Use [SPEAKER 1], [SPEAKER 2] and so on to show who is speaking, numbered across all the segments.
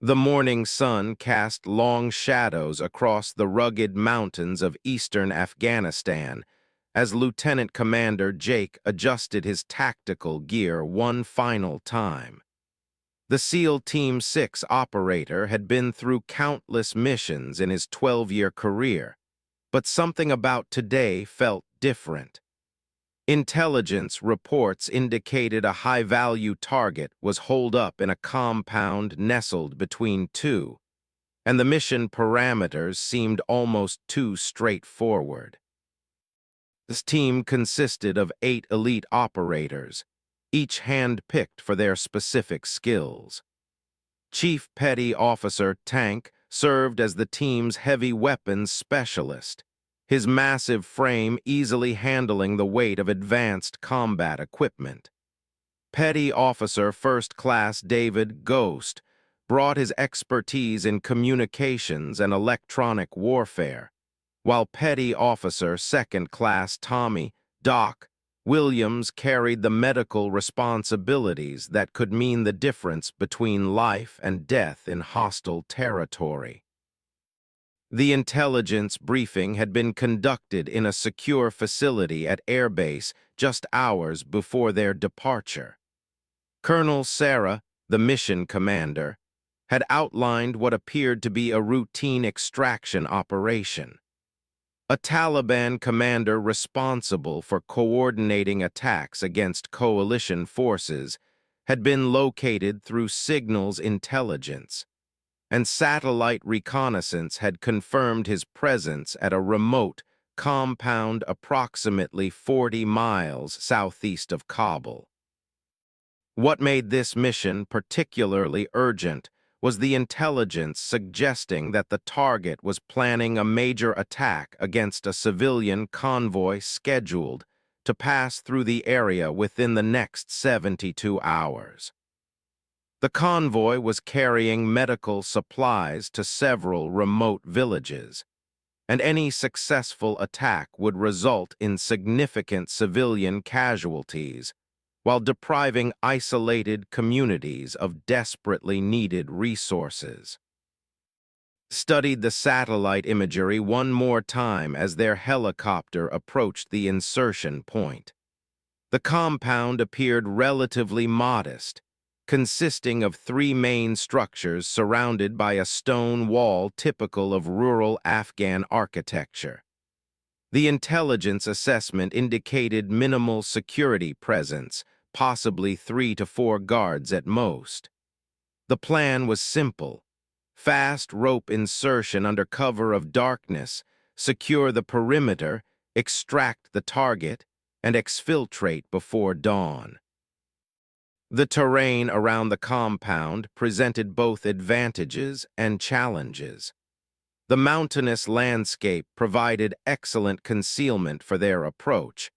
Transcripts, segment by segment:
[SPEAKER 1] The morning sun cast long shadows across the rugged mountains of eastern Afghanistan as Lieutenant Commander Jake adjusted his tactical gear one final time. The SEAL Team 6 operator had been through countless missions in his 12-year career, but something about today felt different. Intelligence reports indicated a high-value target was holed up in a compound nestled between two, and the mission parameters seemed almost too straightforward. This team consisted of 8 elite operators, each hand-picked for their specific skills. Chief Petty Officer Tank served as the team's heavy weapons specialist, his massive frame easily handling the weight of advanced combat equipment. Petty Officer First Class David Ghost brought his expertise in communications and electronic warfare, while Petty Officer Second Class Tommy Doc Williams carried the medical responsibilities that could mean the difference between life and death in hostile territory. The intelligence briefing had been conducted in a secure facility at Airbase just hours before their departure. Colonel Sarah, the mission commander, had outlined what appeared to be a routine extraction operation. A Taliban commander responsible for coordinating attacks against coalition forces had been located through signals intelligence, and satellite reconnaissance had confirmed his presence at a remote compound approximately 40 miles southeast of Kabul. What made this mission particularly urgent was the intelligence suggesting that the target was planning a major attack against a civilian convoy scheduled to pass through the area within the next 72 hours. The convoy was carrying medical supplies to several remote villages, and any successful attack would result in significant civilian casualties, while depriving isolated communities of desperately needed resources. Studied the satellite imagery one more time as their helicopter approached the insertion point. The compound appeared relatively modest, consisting of 3 main structures surrounded by a stone wall typical of rural Afghan architecture. The intelligence assessment indicated minimal security presence, possibly 3 to 4 guards at most. The plan was simple: fast rope insertion under cover of darkness, secure the perimeter, extract the target, and exfiltrate before dawn. The terrain around the compound presented both advantages and challenges. The mountainous landscape provided excellent concealment for their approach,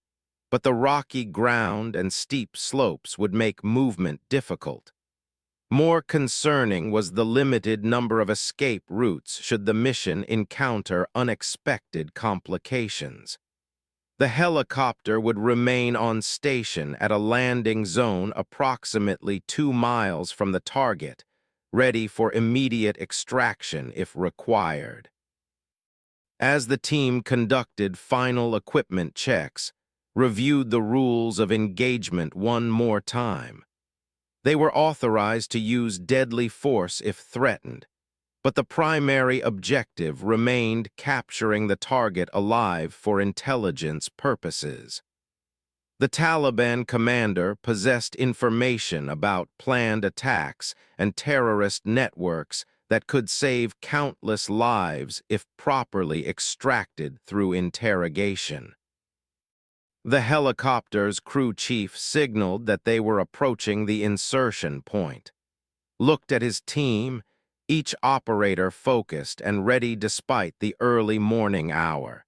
[SPEAKER 1] but the rocky ground and steep slopes would make movement difficult. More concerning was the limited number of escape routes should the mission encounter unexpected complications. The helicopter would remain on station at a landing zone approximately 2 miles from the target, ready for immediate extraction if required. As the team conducted final equipment checks, reviewed the rules of engagement one more time, they were authorized to use deadly force if threatened, but the primary objective remained capturing the target alive for intelligence purposes. The Taliban commander possessed information about planned attacks and terrorist networks that could save countless lives if properly extracted through interrogation. The helicopter's crew chief signaled that they were approaching the insertion point, looked at his team, each operator focused and ready despite the early morning hour.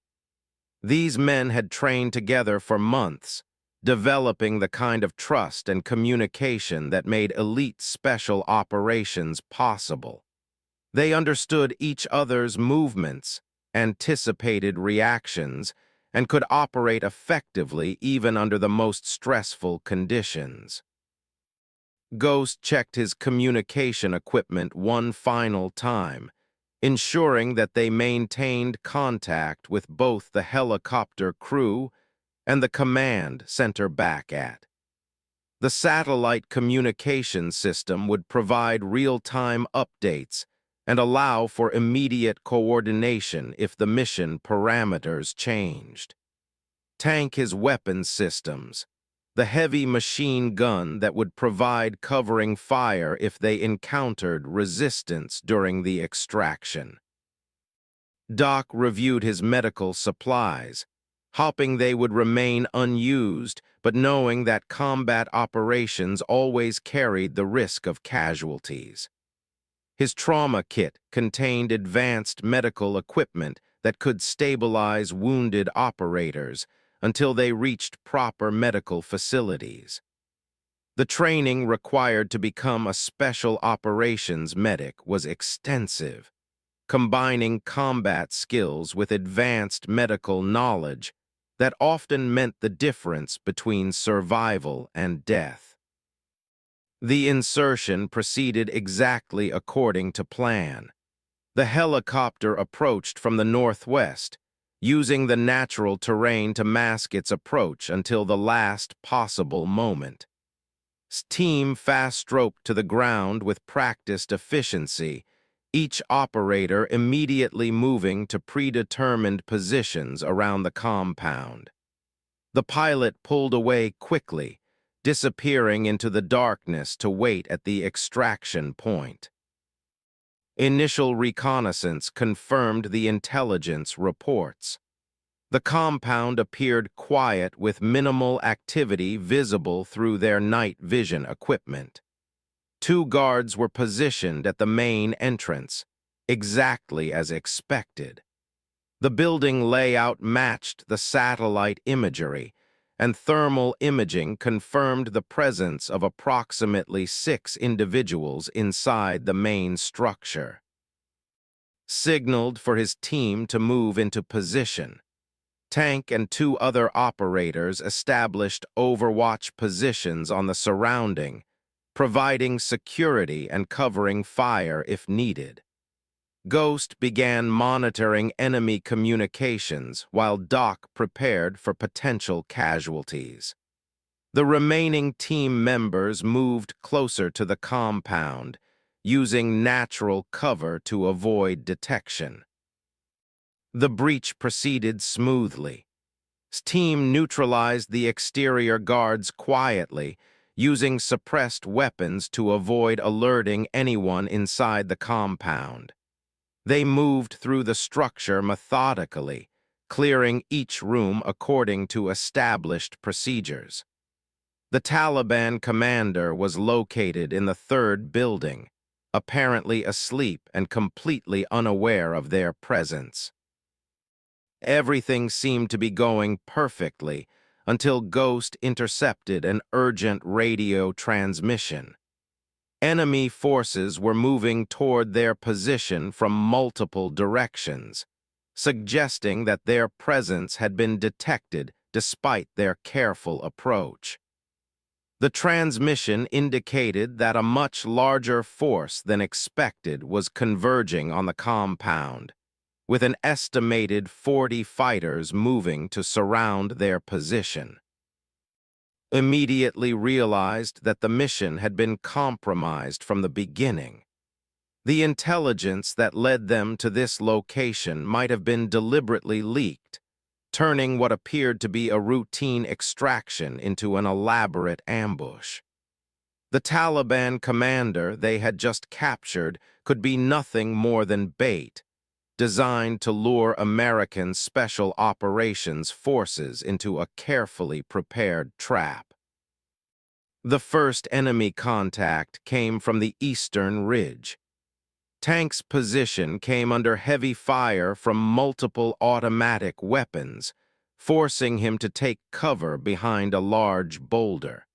[SPEAKER 1] These men had trained together for months, developing the kind of trust and communication that made elite special operations possible. They understood each other's movements, anticipated reactions, and could operate effectively even under the most stressful conditions. Ghost checked his communication equipment one final time, ensuring that they maintained contact with both the helicopter crew and the command center back at. The satellite communication system would provide real-time updates and allow for immediate coordination if the mission parameters changed. Tank his weapons systems, the heavy machine gun that would provide covering fire if they encountered resistance during the extraction. Doc reviewed his medical supplies, hoping they would remain unused, but knowing that combat operations always carried the risk of casualties. His trauma kit contained advanced medical equipment that could stabilize wounded operators until they reached proper medical facilities. The training required to become a special operations medic was extensive, combining combat skills with advanced medical knowledge that often meant the difference between survival and death. The insertion proceeded exactly according to plan. The helicopter approached from the northwest, using the natural terrain to mask its approach until the last possible moment. Team fast-roped to the ground with practiced efficiency, each operator immediately moving to predetermined positions around the compound. The pilot pulled away quickly, disappearing into the darkness to wait at the extraction point. Initial reconnaissance confirmed the intelligence reports. The compound appeared quiet with minimal activity visible through their night vision equipment. 2 guards were positioned at the main entrance, exactly as expected. The building layout matched the satellite imagery, and thermal imaging confirmed the presence of approximately 6 individuals inside the main structure. Signaled for his team to move into position. Tank and 2 other operators established overwatch positions on the surrounding, providing security and covering fire if needed. Ghost began monitoring enemy communications while Doc prepared for potential casualties. The remaining team members moved closer to the compound, using natural cover to avoid detection. The breach proceeded smoothly. Team neutralized the exterior guards quietly, using suppressed weapons to avoid alerting anyone inside the compound. They moved through the structure methodically, clearing each room according to established procedures. The Taliban commander was located in the 3rd building, apparently asleep and completely unaware of their presence. Everything seemed to be going perfectly until Ghost intercepted an urgent radio transmission. Enemy forces were moving toward their position from multiple directions, suggesting that their presence had been detected despite their careful approach. The transmission indicated that a much larger force than expected was converging on the compound, with an estimated 40 fighters moving to surround their position. Immediately realized that the mission had been compromised from the beginning. The intelligence that led them to this location might have been deliberately leaked, turning what appeared to be a routine extraction into an elaborate ambush. The Taliban commander they had just captured could be nothing more than bait, designed to lure American Special Operations Forces into a carefully prepared trap. The first enemy contact came from the eastern ridge. Tank's position came under heavy fire from multiple automatic weapons, forcing him to take cover behind a large boulder.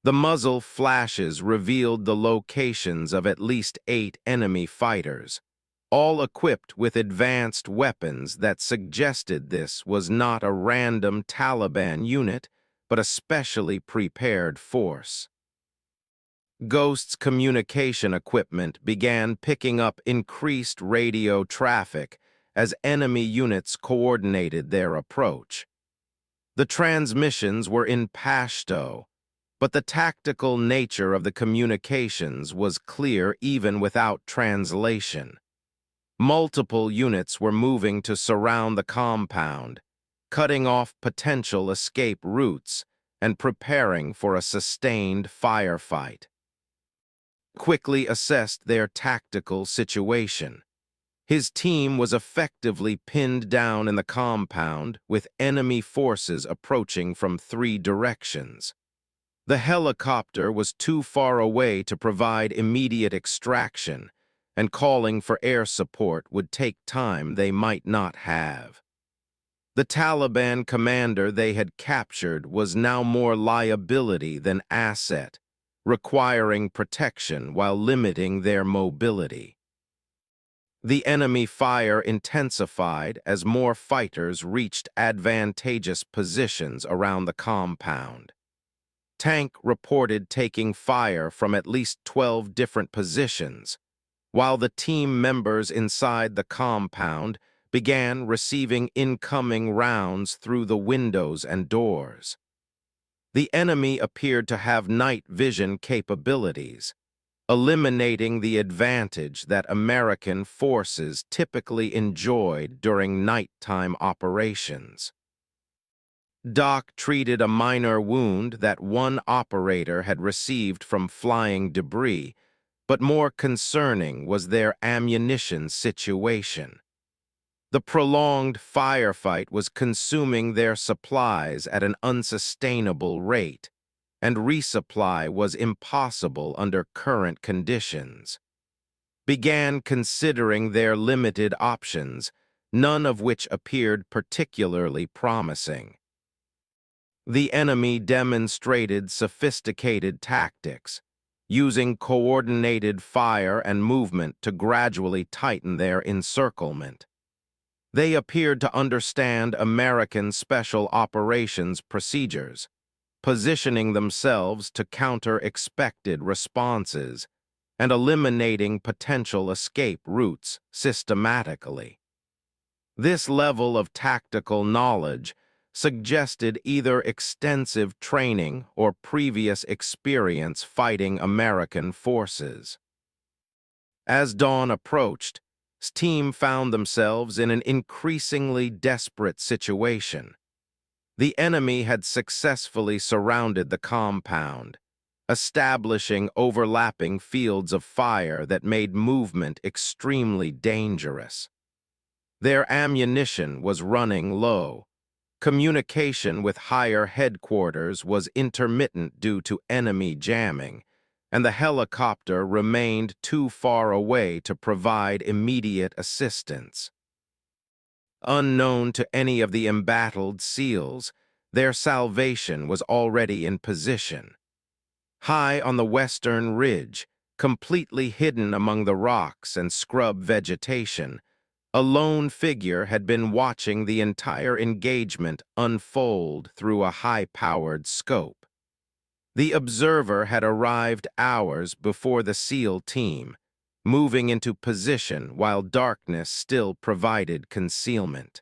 [SPEAKER 1] The muzzle flashes revealed the locations of at least 8 enemy fighters, all equipped with advanced weapons that suggested this was not a random Taliban unit, but a specially prepared force. Ghost's communication equipment began picking up increased radio traffic as enemy units coordinated their approach. The transmissions were in Pashto, but the tactical nature of the communications was clear even without translation. Multiple units were moving to surround the compound, cutting off potential escape routes and preparing for a sustained firefight. Quickly assessed their tactical situation. His team was effectively pinned down in the compound with enemy forces approaching from 3 directions. The helicopter was too far away to provide immediate extraction, and calling for air support would take time they might not have. The Taliban commander they had captured was now more liability than asset, requiring protection while limiting their mobility. The enemy fire intensified as more fighters reached advantageous positions around the compound. Tank reported taking fire from at least 12 different positions, while the team members inside the compound began receiving incoming rounds through the windows and doors. The enemy appeared to have night vision capabilities, eliminating the advantage that American forces typically enjoyed during nighttime operations. Doc treated a minor wound that one operator had received from flying debris, but more concerning was their ammunition situation. The prolonged firefight was consuming their supplies at an unsustainable rate, and resupply was impossible under current conditions. Began considering their limited options, none of which appeared particularly promising. The enemy demonstrated sophisticated tactics, using coordinated fire and movement to gradually tighten their encirclement. They appeared to understand American special operations procedures, positioning themselves to counter expected responses and eliminating potential escape routes systematically. This level of tactical knowledge suggested either extensive training or previous experience fighting American forces. As dawn approached, his team found themselves in an increasingly desperate situation. The enemy had successfully surrounded the compound, establishing overlapping fields of fire that made movement extremely dangerous. Their ammunition was running low. Communication with higher headquarters was intermittent due to enemy jamming, and the helicopter remained too far away to provide immediate assistance. Unknown to any of the embattled SEALs, their salvation was already in position. High on the western ridge, completely hidden among the rocks and scrub vegetation, a lone figure had been watching the entire engagement unfold through a high-powered scope. The observer had arrived hours before the SEAL team, moving into position while darkness still provided concealment.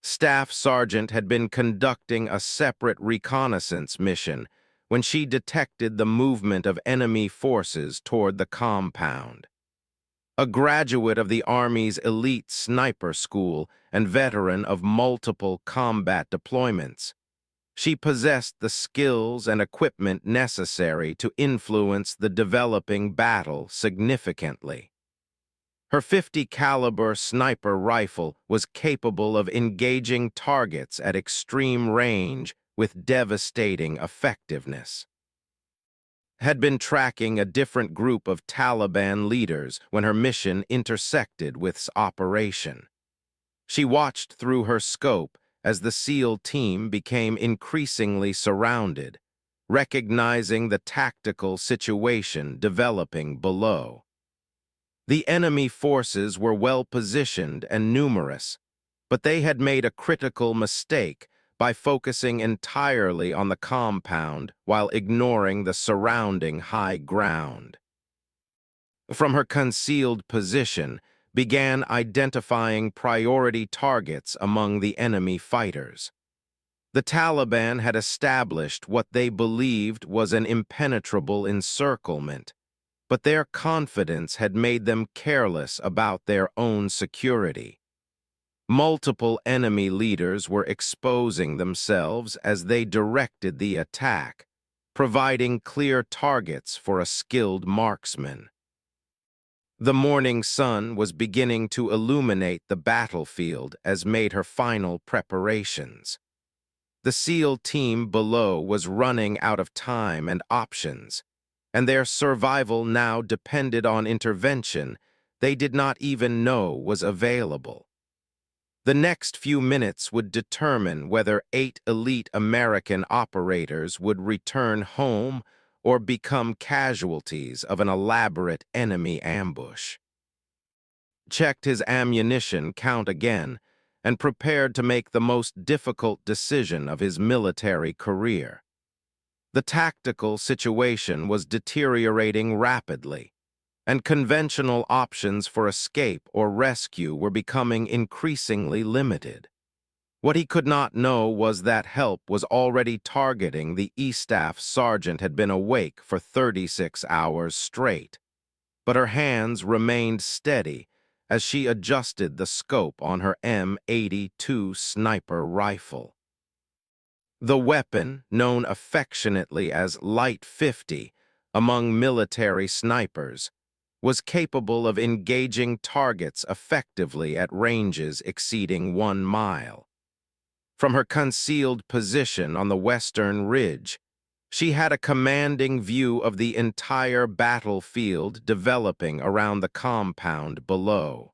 [SPEAKER 1] Staff Sergeant had been conducting a separate reconnaissance mission when she detected the movement of enemy forces toward the compound. A graduate of the Army's elite sniper school and veteran of multiple combat deployments, she possessed the skills and equipment necessary to influence the developing battle significantly. Her .50 caliber sniper rifle was capable of engaging targets at extreme range with devastating effectiveness. Had been tracking a different group of Taliban leaders when her mission intersected with this operation. She watched through her scope as the SEAL team became increasingly surrounded, recognizing the tactical situation developing below. The enemy forces were well positioned and numerous, but they had made a critical mistake by focusing entirely on the compound while ignoring the surrounding high ground. From her concealed position, began identifying priority targets among the enemy fighters. The Taliban had established what they believed was an impenetrable encirclement, but their confidence had made them careless about their own security. Multiple enemy leaders were exposing themselves as they directed the attack, providing clear targets for a skilled marksman. The morning sun was beginning to illuminate the battlefield as made her final preparations. The SEAL team below was running out of time and options, and their survival now depended on intervention they did not even know was available. The next few minutes would determine whether 8 elite American operators would return home or become casualties of an elaborate enemy ambush. Checked his ammunition count again and prepared to make the most difficult decision of his military career. The tactical situation was deteriorating rapidly, and conventional options for escape or rescue were becoming increasingly limited. What he could not know was that help was already targeting the E-Staff sergeant had been awake for 36 hours straight, but her hands remained steady as she adjusted the scope on her M82 sniper rifle. The weapon, known affectionately as Light 50 among military snipers, was capable of engaging targets effectively at ranges exceeding 1 mile. From her concealed position on the western ridge, she had a commanding view of the entire battlefield developing around the compound below.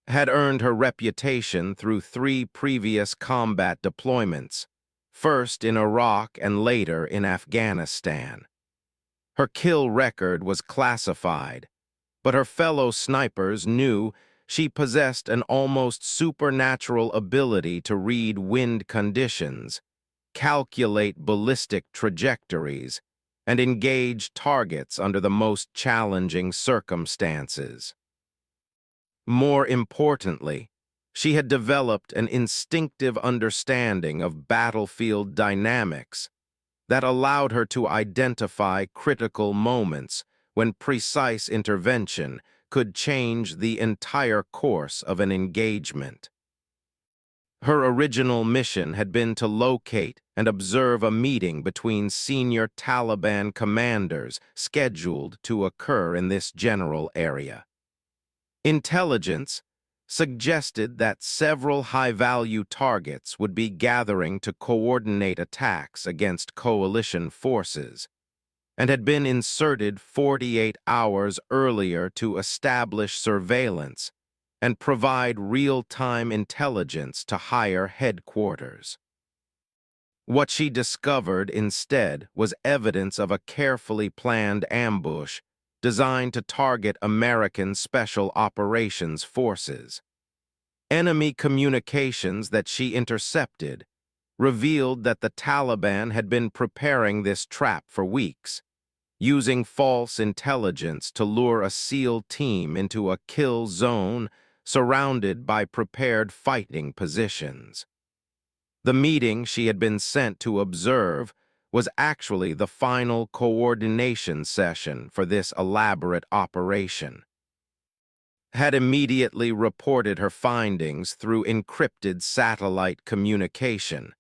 [SPEAKER 1] Had earned her reputation through 3 previous combat deployments, first in Iraq and later in Afghanistan. Her kill record was classified, but her fellow snipers knew she possessed an almost supernatural ability to read wind conditions, calculate ballistic trajectories, and engage targets under the most challenging circumstances. More importantly, she had developed an instinctive understanding of battlefield dynamics that allowed her to identify critical moments when precise intervention could change the entire course of an engagement. Her original mission had been to locate and observe a meeting between senior Taliban commanders scheduled to occur in this general area. Intelligence suggested that several high-value targets would be gathering to coordinate attacks against coalition forces, and had been inserted 48 hours earlier to establish surveillance and provide real-time intelligence to higher headquarters. What she discovered instead was evidence of a carefully planned ambush designed to target American Special Operations Forces. Enemy communications that she intercepted revealed that the Taliban had been preparing this trap for weeks, using false intelligence to lure a SEAL team into a kill zone surrounded by prepared fighting positions. The meeting she had been sent to observe was actually the final coordination session for this elaborate operation. Had immediately reported her findings through encrypted satellite communication,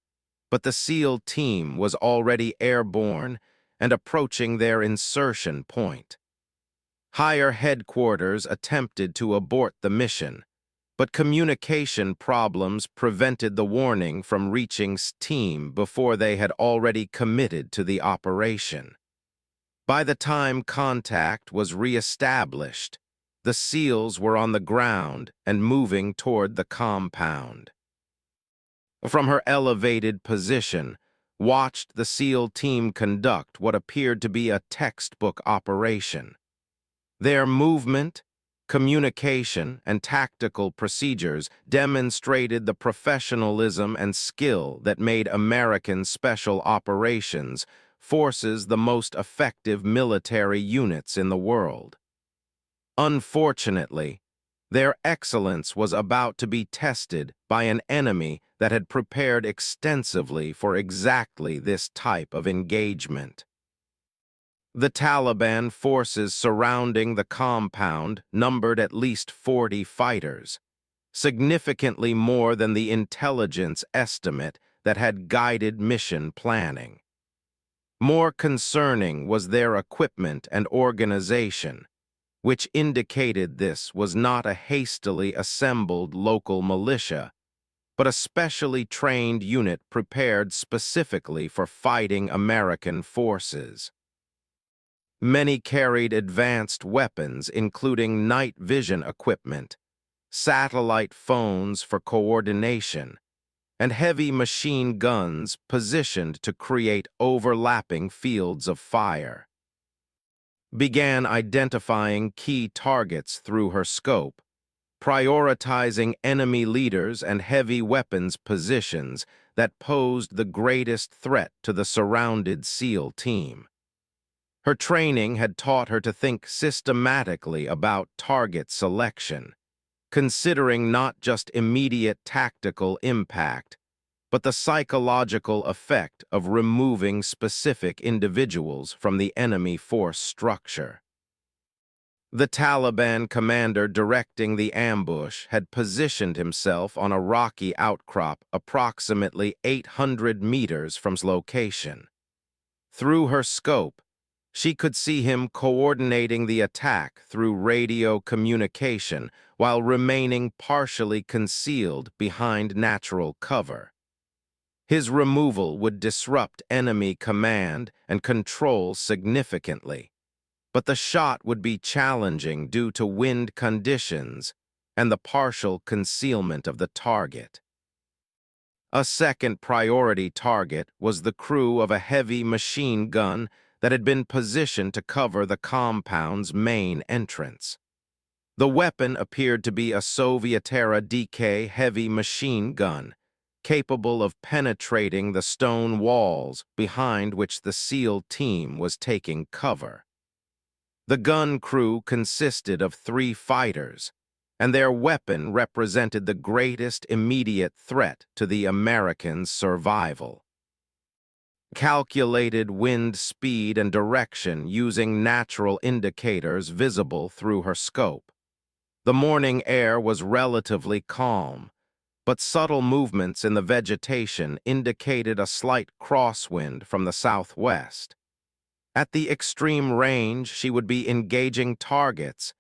[SPEAKER 1] but the SEAL team was already airborne and approaching their insertion point. Higher headquarters attempted to abort the mission, but communication problems prevented the warning from reaching SEAL team before they had already committed to the operation. By the time contact was re-established, the SEALs were on the ground and moving toward the compound. From her elevated position, watched the SEAL team conduct what appeared to be a textbook operation. Their movement, Communication and tactical procedures demonstrated the professionalism and skill that made American Special Operations Forces the most effective military units in the world. Unfortunately, their excellence was about to be tested by an enemy that had prepared extensively for exactly this type of engagement. The Taliban forces surrounding the compound numbered at least 40 fighters, significantly more than the intelligence estimate that had guided mission planning. More concerning was their equipment and organization, which indicated this was not a hastily assembled local militia, but a specially trained unit prepared specifically for fighting American forces. Many carried advanced weapons, including night vision equipment, satellite phones for coordination, and heavy machine guns positioned to create overlapping fields of fire. Began identifying key targets through her scope, prioritizing enemy leaders and heavy weapons positions that posed the greatest threat to the surrounded SEAL team. Her training had taught her to think systematically about target selection, considering not just immediate tactical impact, but the psychological effect of removing specific individuals from the enemy force structure. The Taliban commander directing the ambush had positioned himself on a rocky outcrop approximately 800 meters from his location. Through her scope, she could see him coordinating the attack through radio communication while remaining partially concealed behind natural cover. His removal would disrupt enemy command and control significantly, but the shot would be challenging due to wind conditions and the partial concealment of the target. A second priority target was the crew of a heavy machine gun that had been positioned to cover the compound's main entrance. The weapon appeared to be a Soviet-era DK heavy machine gun, capable of penetrating the stone walls behind which the SEAL team was taking cover. The gun crew consisted of 3 fighters, and their weapon represented the greatest immediate threat to the Americans' survival. Calculated wind speed and direction using natural indicators visible through her scope. The morning air was relatively calm, but subtle movements in the vegetation indicated a slight crosswind from the southwest. At the extreme range, she would be engaging targets.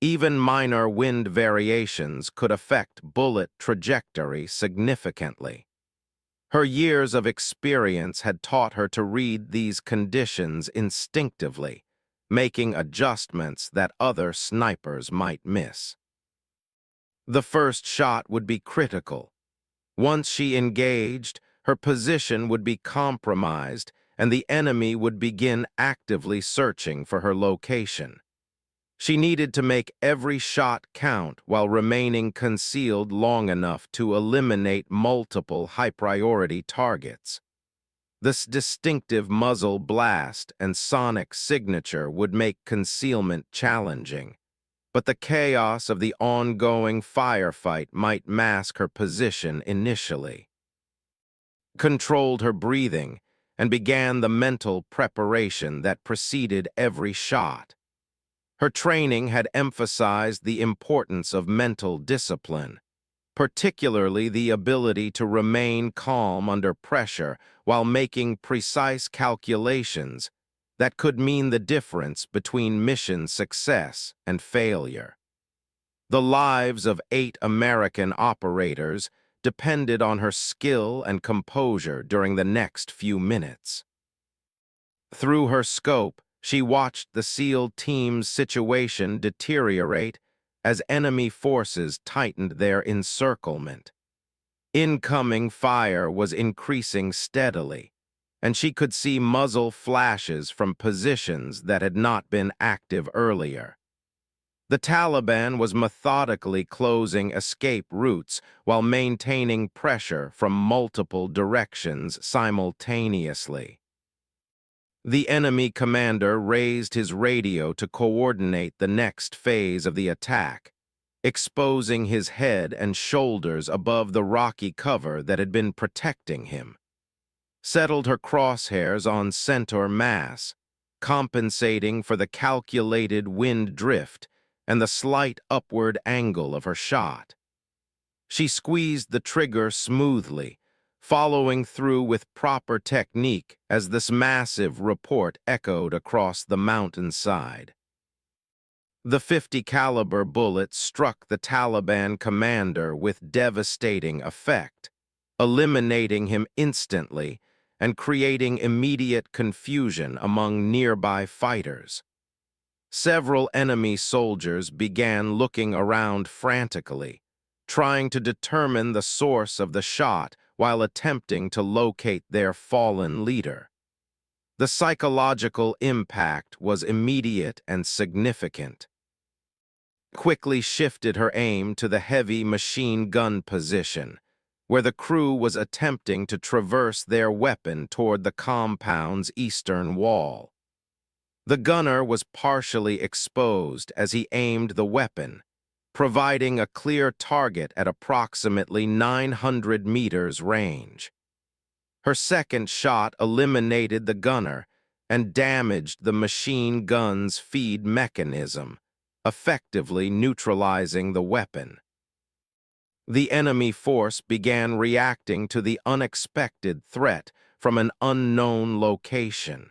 [SPEAKER 1] Even minor wind variations could affect bullet trajectory significantly. Her years of experience had taught her to read these conditions instinctively, making adjustments that other snipers might miss. The first shot would be critical. Once she engaged, her position would be compromised and the enemy would begin actively searching for her location. She needed to make every shot count while remaining concealed long enough to eliminate multiple high-priority targets. This distinctive muzzle blast and sonic signature would make concealment challenging, but the chaos of the ongoing firefight might mask her position initially. Controlled her breathing and began the mental preparation that preceded every shot. Her training had emphasized the importance of mental discipline, particularly the ability to remain calm under pressure while making precise calculations that could mean the difference between mission success and failure. The lives of 8 American operators depended on her skill and composure during the next few minutes. Through her scope, she watched the SEAL team's situation deteriorate as enemy forces tightened their encirclement. Incoming fire was increasing steadily, and she could see muzzle flashes from positions that had not been active earlier. The Taliban was methodically closing escape routes while maintaining pressure from multiple directions simultaneously. The enemy commander raised his radio to coordinate the next phase of the attack, exposing his head and shoulders above the rocky cover that had been protecting him. Settled her crosshairs on center mass, compensating for the calculated wind drift and the slight upward angle of her shot. She squeezed the trigger smoothly, following through with proper technique as this massive report echoed across the mountainside. The .50 caliber bullet struck the Taliban commander with devastating effect, eliminating him instantly and creating immediate confusion among nearby fighters. Several enemy soldiers began looking around frantically, trying to determine the source of the shot while attempting to locate their fallen leader. The psychological impact was immediate and significant. Quickly shifted her aim to the heavy machine gun position, where the crew was attempting to traverse their weapon toward the compound's eastern wall. The gunner was partially exposed as he aimed the weapon, providing a clear target at approximately 900 meters range. Her second shot eliminated the gunner and damaged the machine gun's feed mechanism, effectively neutralizing the weapon. The enemy force began reacting to the unexpected threat from an unknown location.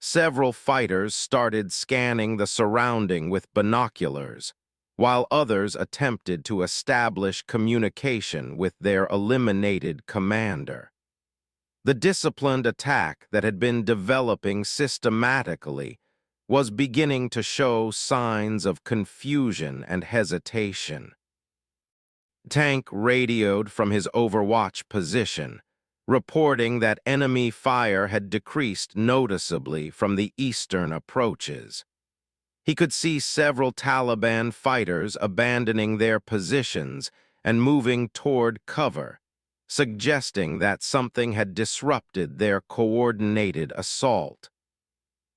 [SPEAKER 1] Several fighters started scanning the surrounding with binoculars, while others attempted to establish communication with their eliminated commander. The disciplined attack that had been developing systematically was beginning to show signs of confusion and hesitation. Tank radioed from his overwatch position, reporting that enemy fire had decreased noticeably from the eastern approaches. He could see several Taliban fighters abandoning their positions and moving toward cover, suggesting that something had disrupted their coordinated assault.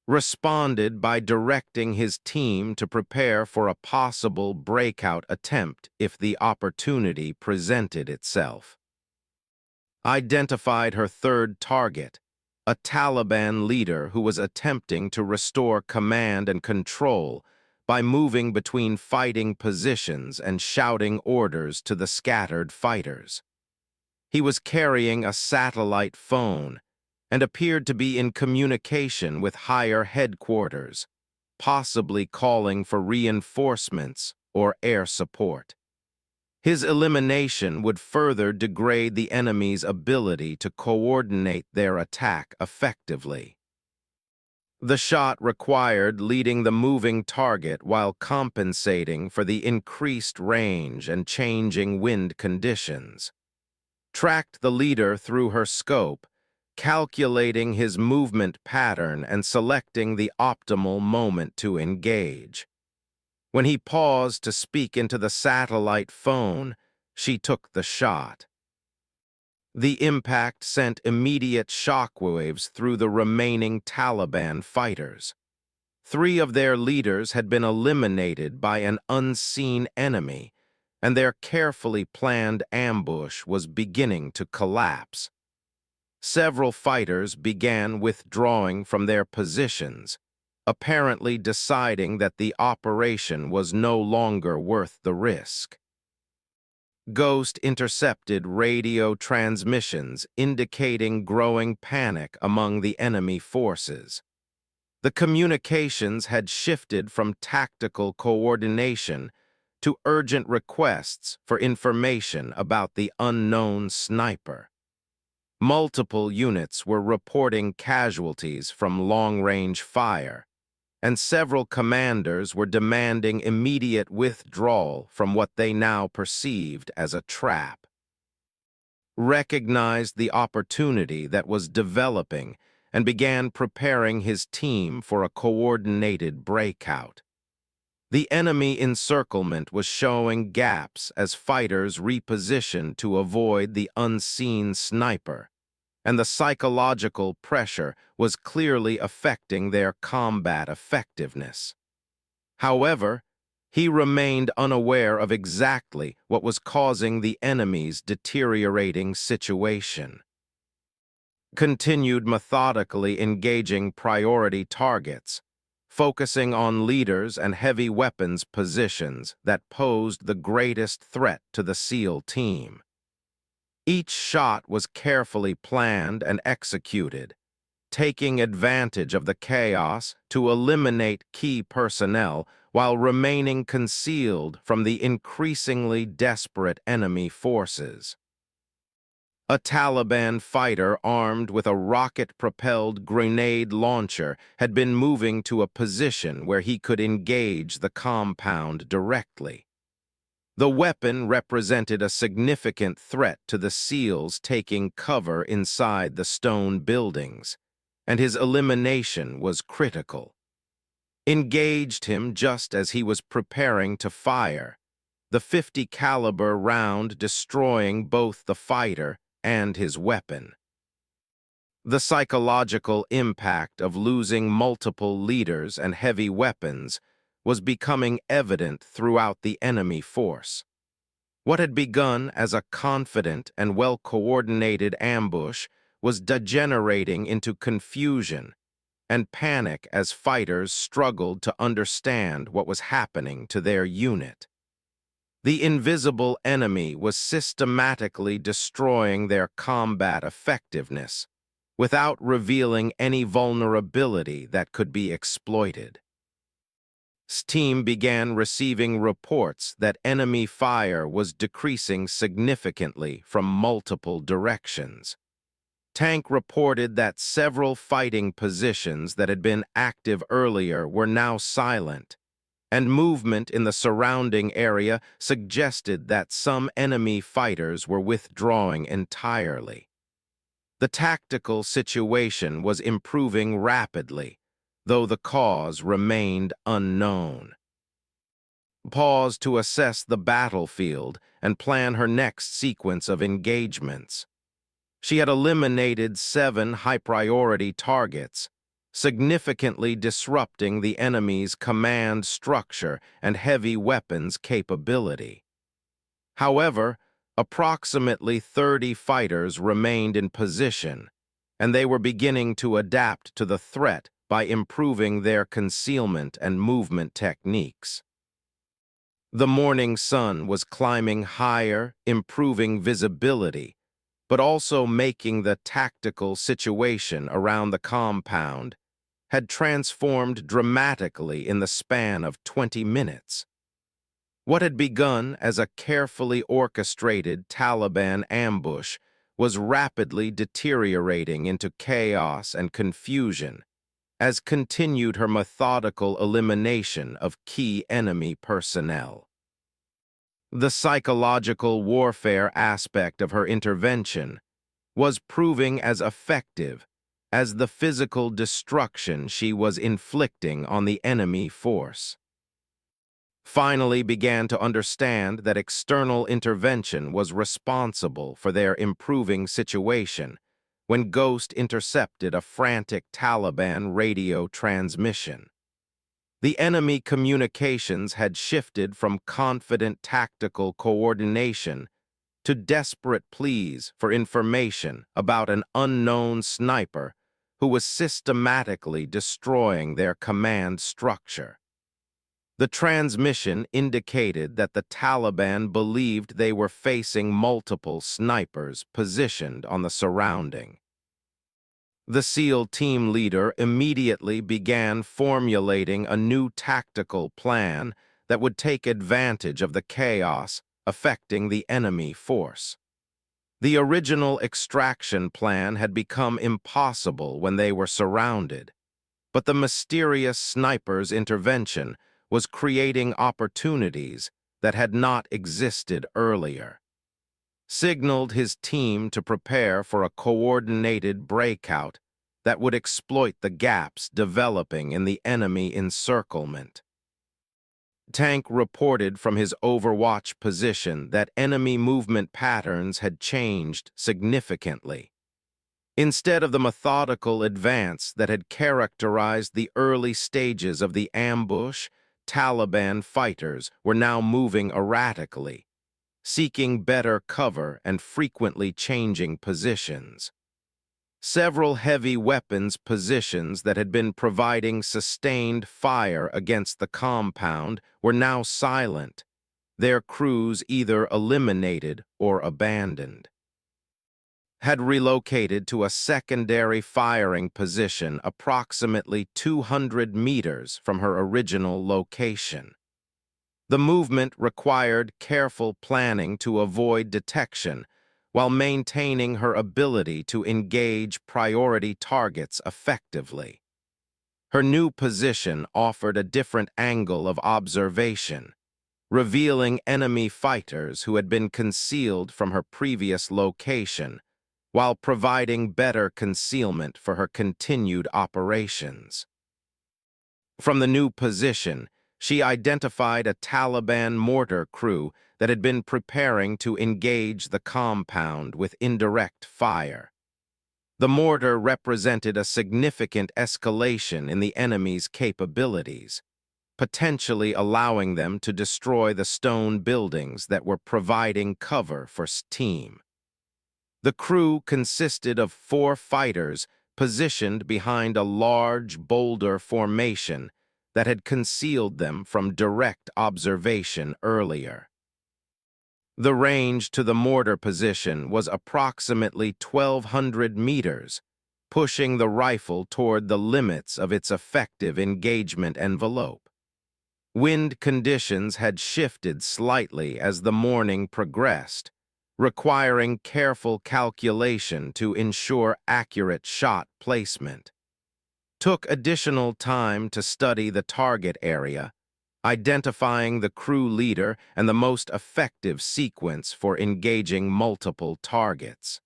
[SPEAKER 1] Responded by directing his team to prepare for a possible breakout attempt if the opportunity presented itself. Identified her third target, a Taliban leader who was attempting to restore command and control by moving between fighting positions and shouting orders to the scattered fighters. He was carrying a satellite phone and appeared to be in communication with higher headquarters, possibly calling for reinforcements or air support. His elimination would further degrade the enemy's ability to coordinate their attack effectively. The shot required leading the moving target while compensating for the increased range and changing wind conditions. Tracked the leader through her scope, calculating his movement pattern and selecting the optimal moment to engage. When he paused to speak into the satellite phone, she took the shot. The impact sent immediate shockwaves through the remaining Taliban fighters. 3 of their leaders had been eliminated by an unseen enemy, and their carefully planned ambush was beginning to collapse. Several fighters began withdrawing from their positions, apparently deciding that the operation was no longer worth the risk. Ghost intercepted radio transmissions indicating growing panic among the enemy forces. The communications had shifted from tactical coordination to urgent requests for information about the unknown sniper. Multiple units were reporting casualties from long-range fire, and several commanders were demanding immediate withdrawal from what they now perceived as a trap. Recognized the opportunity that was developing and began preparing his team for a coordinated breakout. The enemy encirclement was showing gaps as fighters repositioned to avoid the unseen sniper, and the psychological pressure was clearly affecting their combat effectiveness. However, he remained unaware of exactly what was causing the enemy's deteriorating situation. Continued methodically engaging priority targets, focusing on leaders and heavy weapons positions that posed the greatest threat to the SEAL team. Each shot was carefully planned and executed, taking advantage of the chaos to eliminate key personnel while remaining concealed from the increasingly desperate enemy forces. A Taliban fighter armed with a rocket-propelled grenade launcher had been moving to a position where he could engage the compound directly. The weapon represented a significant threat to the SEALs taking cover inside the stone buildings, and his elimination was critical. Engaged him just as he was preparing to fire, the .50 caliber round destroying both the fighter and his weapon. The psychological impact of losing multiple leaders and heavy weapons was becoming evident throughout the enemy force. What had begun as a confident and well-coordinated ambush was degenerating into confusion and panic as fighters struggled to understand what was happening to their unit. The invisible enemy was systematically destroying their combat effectiveness without revealing any vulnerability that could be exploited. S team began receiving reports that enemy fire was decreasing significantly from multiple directions. Tank reported that several fighting positions that had been active earlier were now silent, and movement in the surrounding area suggested that some enemy fighters were withdrawing entirely. The tactical situation was improving rapidly, though the cause remained unknown. Paused to assess the battlefield and plan her next sequence of engagements. She had eliminated 7 high-priority targets, significantly disrupting the enemy's command structure and heavy weapons capability. However, approximately 30 fighters remained in position, and they were beginning to adapt to the threat by improving their concealment and movement techniques. The morning sun was climbing higher, improving visibility, but also making the tactical situation around the compound had transformed dramatically in the span of 20 minutes. What had begun as a carefully orchestrated Taliban ambush was rapidly deteriorating into chaos and confusion as continued her methodical elimination of key enemy personnel. The psychological warfare aspect of her intervention was proving as effective as the physical destruction she was inflicting on the enemy force. Finally began to understand that external intervention was responsible for their improving situation when Ghost intercepted a frantic Taliban radio transmission. The enemy communications had shifted from confident tactical coordination to desperate pleas for information about an unknown sniper who was systematically destroying their command structure. The transmission indicated that the Taliban believed they were facing multiple snipers positioned on the surrounding. The SEAL team leader immediately began formulating a new tactical plan that would take advantage of the chaos affecting the enemy force. The original extraction plan had become impossible when they were surrounded, but the mysterious sniper's intervention was creating opportunities that had not existed earlier. Signaled his team to prepare for a coordinated breakout that would exploit the gaps developing in the enemy encirclement. Tank reported from his overwatch position that enemy movement patterns had changed significantly. Instead of the methodical advance that had characterized the early stages of the ambush, Taliban fighters were now moving erratically, seeking better cover and frequently changing positions. Several heavy weapons positions that had been providing sustained fire against the compound were now silent, their crews either eliminated or abandoned. Had relocated to a secondary firing position approximately 200 meters from her original location. The movement required careful planning to avoid detection while maintaining her ability to engage priority targets effectively. Her new position offered a different angle of observation, revealing enemy fighters who had been concealed from her previous location, while providing better concealment for her continued operations. From the new position, she identified a Taliban mortar crew that had been preparing to engage the compound with indirect fire. The mortar represented a significant escalation in the enemy's capabilities, potentially allowing them to destroy the stone buildings that were providing cover for team. The crew consisted of 4 fighters positioned behind a large boulder formation that had concealed them from direct observation earlier. The range to the mortar position was approximately 1,200 meters, pushing the rifle toward the limits of its effective engagement envelope. Wind conditions had shifted slightly as the morning progressed, requiring careful calculation to ensure accurate shot placement. Took additional time to study the target area, identifying the crew leader and the most effective sequence for engaging multiple targets.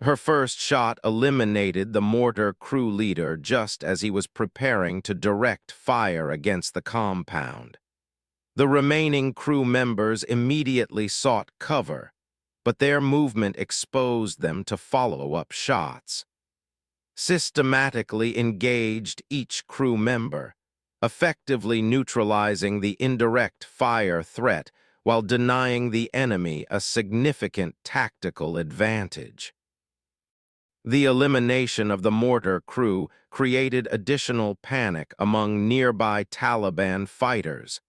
[SPEAKER 1] Her first shot eliminated the mortar crew leader just as he was preparing to direct fire against the compound. The remaining crew members immediately sought cover, but their movement exposed them to follow-up shots. Systematically engaged each crew member, effectively neutralizing the indirect fire threat while denying the enemy a significant tactical advantage. The elimination of the mortar crew created additional panic among nearby Taliban fighters,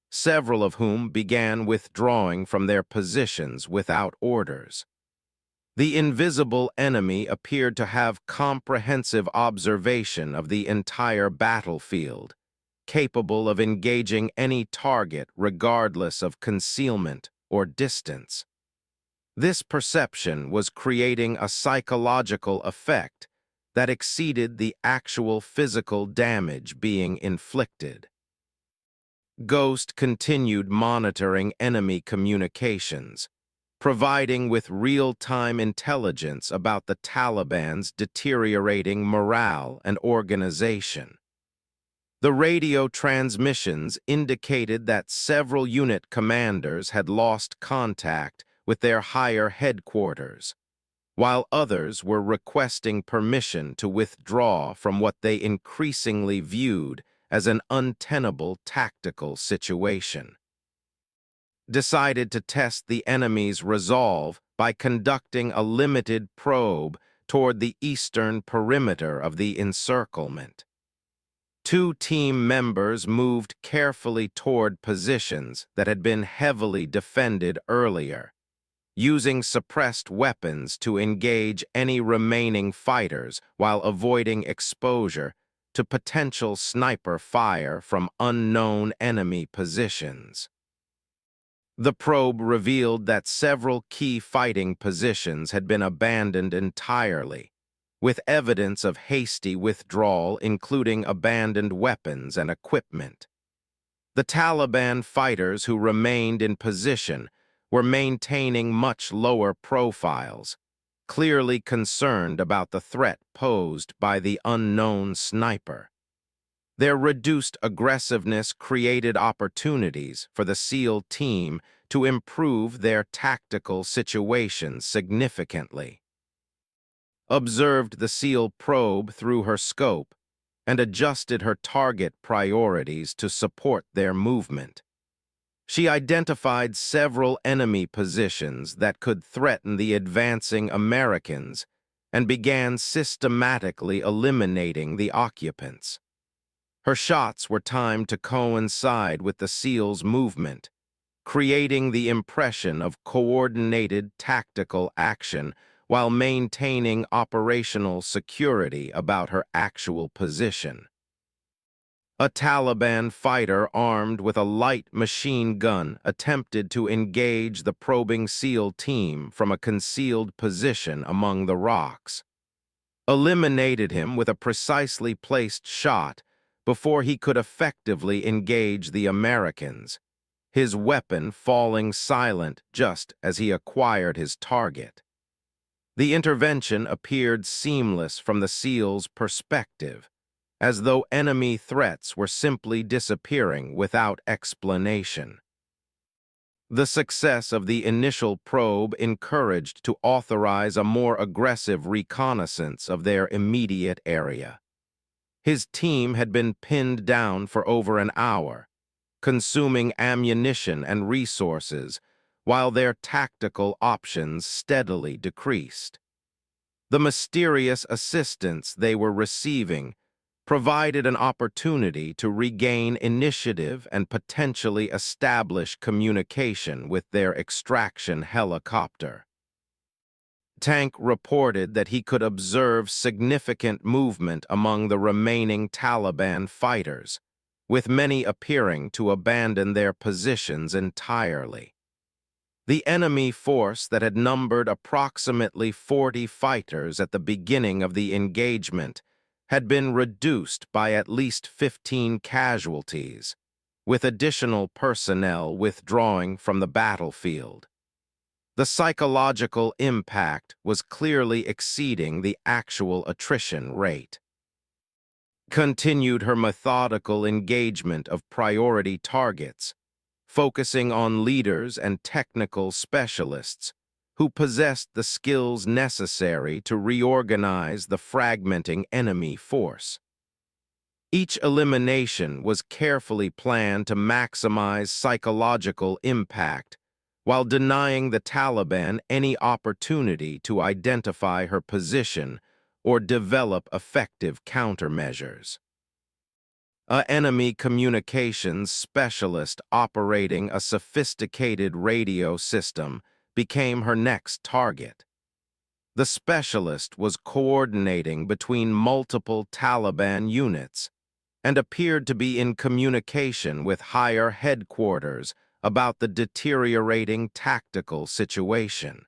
[SPEAKER 1] several of whom began withdrawing from their positions without orders. The invisible enemy appeared to have comprehensive observation of the entire battlefield, capable of engaging any target regardless of concealment or distance. This perception was creating a psychological effect that exceeded the actual physical damage being inflicted. Ghost continued monitoring enemy communications, providing with real-time intelligence about the Taliban's deteriorating morale and organization. The radio transmissions indicated that several unit commanders had lost contact with their higher headquarters, while others were requesting permission to withdraw from what they increasingly viewed as an untenable tactical situation. Decided to test the enemy's resolve by conducting a limited probe toward the eastern perimeter of the encirclement. 2 team members moved carefully toward positions that had been heavily defended earlier, using suppressed weapons to engage any remaining fighters while avoiding exposure to potential sniper fire from unknown enemy positions. The probe revealed that several key fighting positions had been abandoned entirely, with evidence of hasty withdrawal including abandoned weapons and equipment. The Taliban fighters who remained in position were maintaining much lower profiles, clearly concerned about the threat posed by the unknown sniper. Their reduced aggressiveness created opportunities for the SEAL team to improve their tactical situations significantly. Observed the SEAL probe through her scope and adjusted her target priorities to support their movement. She identified several enemy positions that could threaten the advancing Americans and began systematically eliminating the occupants. Her shots were timed to coincide with the SEAL's movement, creating the impression of coordinated tactical action while maintaining operational security about her actual position. A Taliban fighter armed with a light machine gun attempted to engage the probing SEAL team from a concealed position among the rocks. Eliminated him with a precisely placed shot before he could effectively engage the Americans, his weapon falling silent just as he acquired his target. The intervention appeared seamless from the SEAL's perspective, as though enemy threats were simply disappearing without explanation. The success of the initial probe encouraged to authorize a more aggressive reconnaissance of their immediate area. His team had been pinned down for over an hour, consuming ammunition and resources, while their tactical options steadily decreased. The mysterious assistance they were receiving provided an opportunity to regain initiative and potentially establish communication with their extraction helicopter. Tank reported that he could observe significant movement among the remaining Taliban fighters, with many appearing to abandon their positions entirely. The enemy force that had numbered approximately 40 fighters at the beginning of the engagement had been reduced by at least 15 casualties, with additional personnel withdrawing from the battlefield. The psychological impact was clearly exceeding the actual attrition rate. Continued her methodical engagement of priority targets, focusing on leaders and technical specialists who possessed the skills necessary to reorganize the fragmenting enemy force. Each elimination was carefully planned to maximize psychological impact while denying the Taliban any opportunity to identify her position or develop effective countermeasures. An enemy communications specialist operating a sophisticated radio system became her next target. The specialist was coordinating between multiple Taliban units and appeared to be in communication with higher headquarters about the deteriorating tactical situation.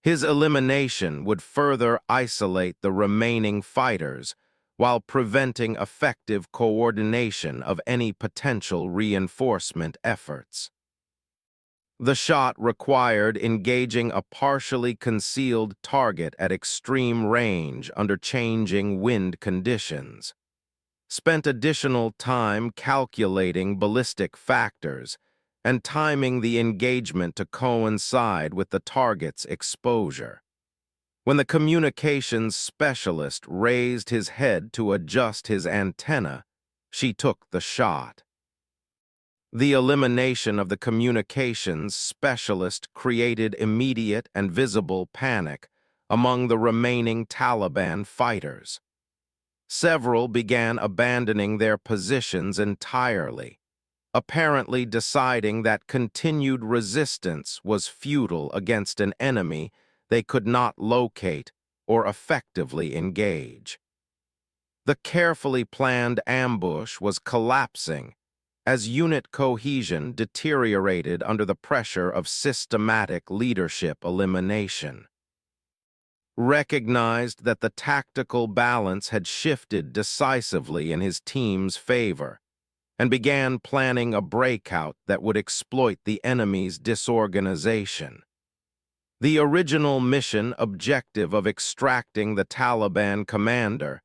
[SPEAKER 1] His elimination would further isolate the remaining fighters while preventing effective coordination of any potential reinforcement efforts. The shot required engaging a partially concealed target at extreme range under changing wind conditions. Spent additional time calculating ballistic factors and timing the engagement to coincide with the target's exposure. When the communications specialist raised his head to adjust his antenna, she took the shot. The elimination of the communications specialist created immediate and visible panic among the remaining Taliban fighters. Several began abandoning their positions entirely, apparently deciding that continued resistance was futile against an enemy they could not locate or effectively engage. The carefully planned ambush was collapsing as unit cohesion deteriorated under the pressure of systematic leadership elimination. Recognized that the tactical balance had shifted decisively in his team's favor, and began planning a breakout that would exploit the enemy's disorganization. The original mission objective of extracting the Taliban commander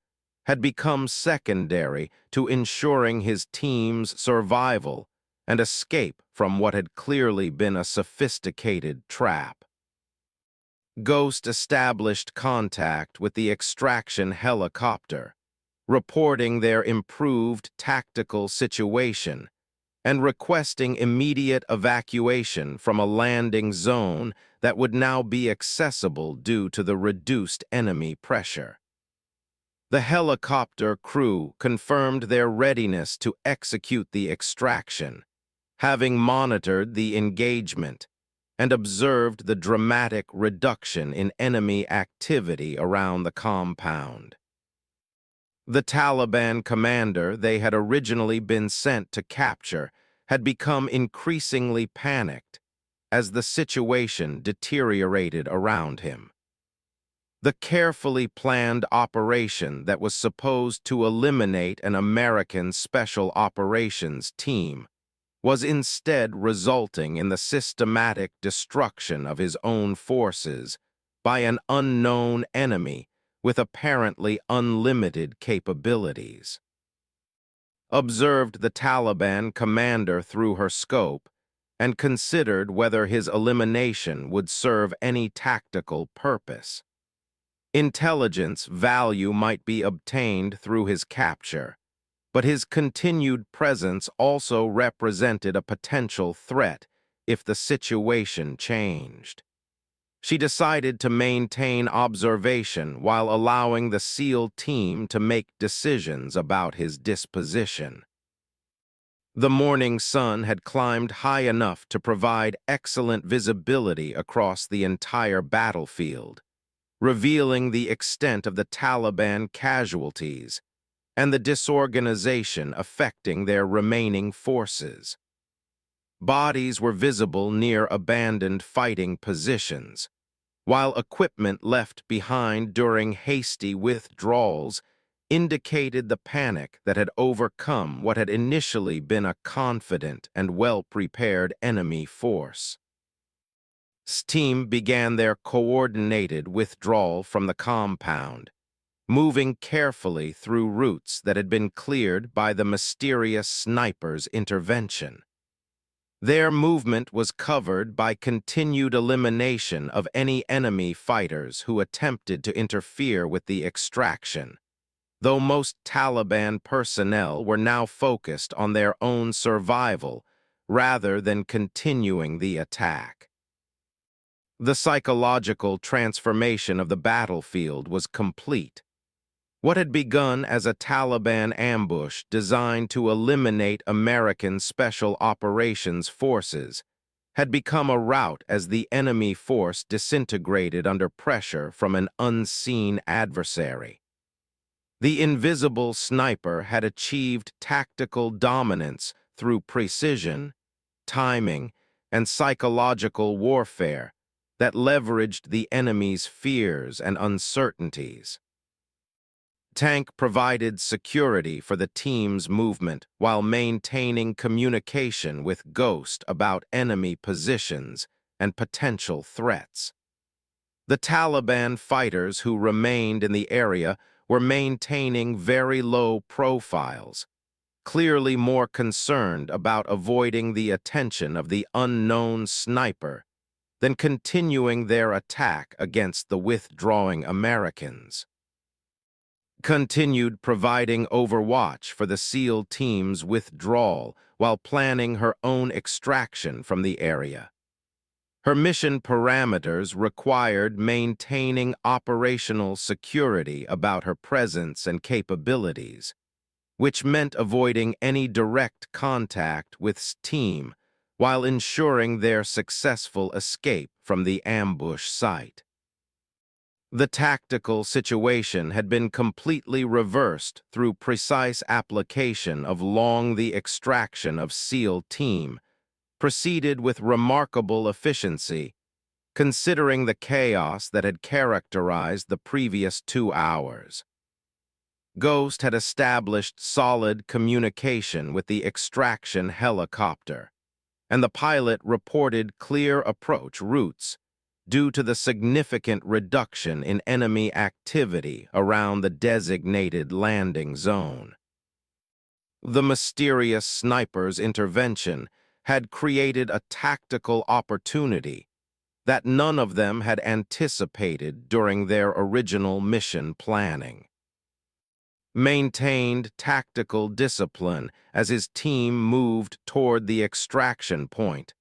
[SPEAKER 1] had become secondary to ensuring his team's survival and escape from what had clearly been a sophisticated trap. Ghost established contact with the extraction helicopter, reporting their improved tactical situation and requesting immediate evacuation from a landing zone that would now be accessible due to the reduced enemy pressure. The helicopter crew confirmed their readiness to execute the extraction, having monitored the engagement and observed the dramatic reduction in enemy activity around the compound. The Taliban commander they had originally been sent to capture had become increasingly panicked as the situation deteriorated around him. The carefully planned operation that was supposed to eliminate an American Special Operations team was instead resulting in the systematic destruction of his own forces by an unknown enemy with apparently unlimited capabilities. Observed the Taliban commander through her scope and considered whether his elimination would serve any tactical purpose. Intelligence value might be obtained through his capture, but his continued presence also represented a potential threat if the situation changed. She decided to maintain observation while allowing the SEAL team to make decisions about his disposition. The morning sun had climbed high enough to provide excellent visibility across the entire battlefield, revealing the extent of the Taliban casualties and the disorganization affecting their remaining forces. Bodies were visible near abandoned fighting positions, while equipment left behind during hasty withdrawals indicated the panic that had overcome what had initially been a confident and well-prepared enemy force. Team began their coordinated withdrawal from the compound, moving carefully through routes that had been cleared by the mysterious sniper's intervention. Their movement was covered by continued elimination of any enemy fighters who attempted to interfere with the extraction, though most Taliban personnel were now focused on their own survival rather than continuing the attack. The psychological transformation of the battlefield was complete. What had begun as a Taliban ambush designed to eliminate American Special Operations Forces had become a rout as the enemy force disintegrated under pressure from an unseen adversary. The invisible sniper had achieved tactical dominance through precision, timing, and psychological warfare that leveraged the enemy's fears and uncertainties. Tank provided security for the team's movement while maintaining communication with Ghost about enemy positions and potential threats. The Taliban fighters who remained in the area were maintaining very low profiles, clearly more concerned about avoiding the attention of the unknown sniper than continuing their attack against the withdrawing Americans. Continued providing overwatch for the SEAL team's withdrawal while planning her own extraction from the area. Her mission parameters required maintaining operational security about her presence and capabilities, which meant avoiding any direct contact with team while ensuring their successful escape from the ambush site. The tactical situation had been completely reversed through precise application of the extraction of SEAL team, proceeded with remarkable efficiency, considering the chaos that had characterized the previous 2 hours. Ghost had established solid communication with the extraction helicopter, and the pilot reported clear approach routes, due to the significant reduction in enemy activity around the designated landing zone. The mysterious sniper's intervention had created a tactical opportunity that none of them had anticipated during their original mission planning. Maintained tactical discipline as his team moved toward the extraction point,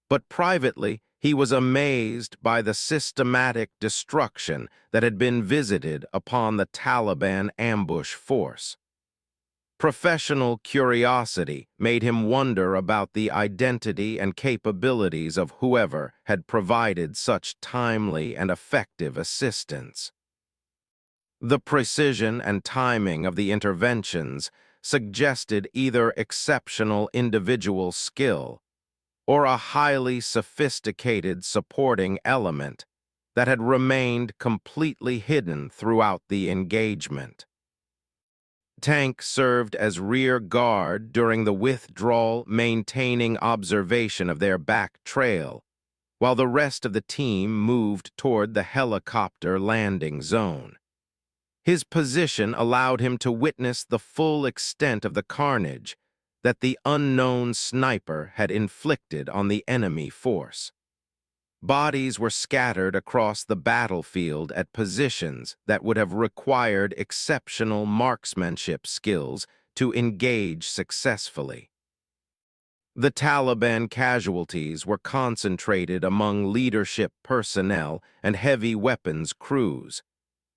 [SPEAKER 1] but privately he was amazed by the systematic destruction that had been visited upon the Taliban ambush force. Professional curiosity made him wonder about the identity and capabilities of whoever had provided such timely and effective assistance. The precision and timing of the interventions suggested either exceptional individual skill or a highly sophisticated supporting element that had remained completely hidden throughout the engagement. Tank served as rear guard during the withdrawal, maintaining observation of their back trail, while the rest of the team moved toward the helicopter landing zone. His position allowed him to witness the full extent of the carnage that the unknown sniper had inflicted on the enemy force. Bodies were scattered across the battlefield at positions that would have required exceptional marksmanship skills to engage successfully. The Taliban casualties were concentrated among leadership personnel and heavy weapons crews,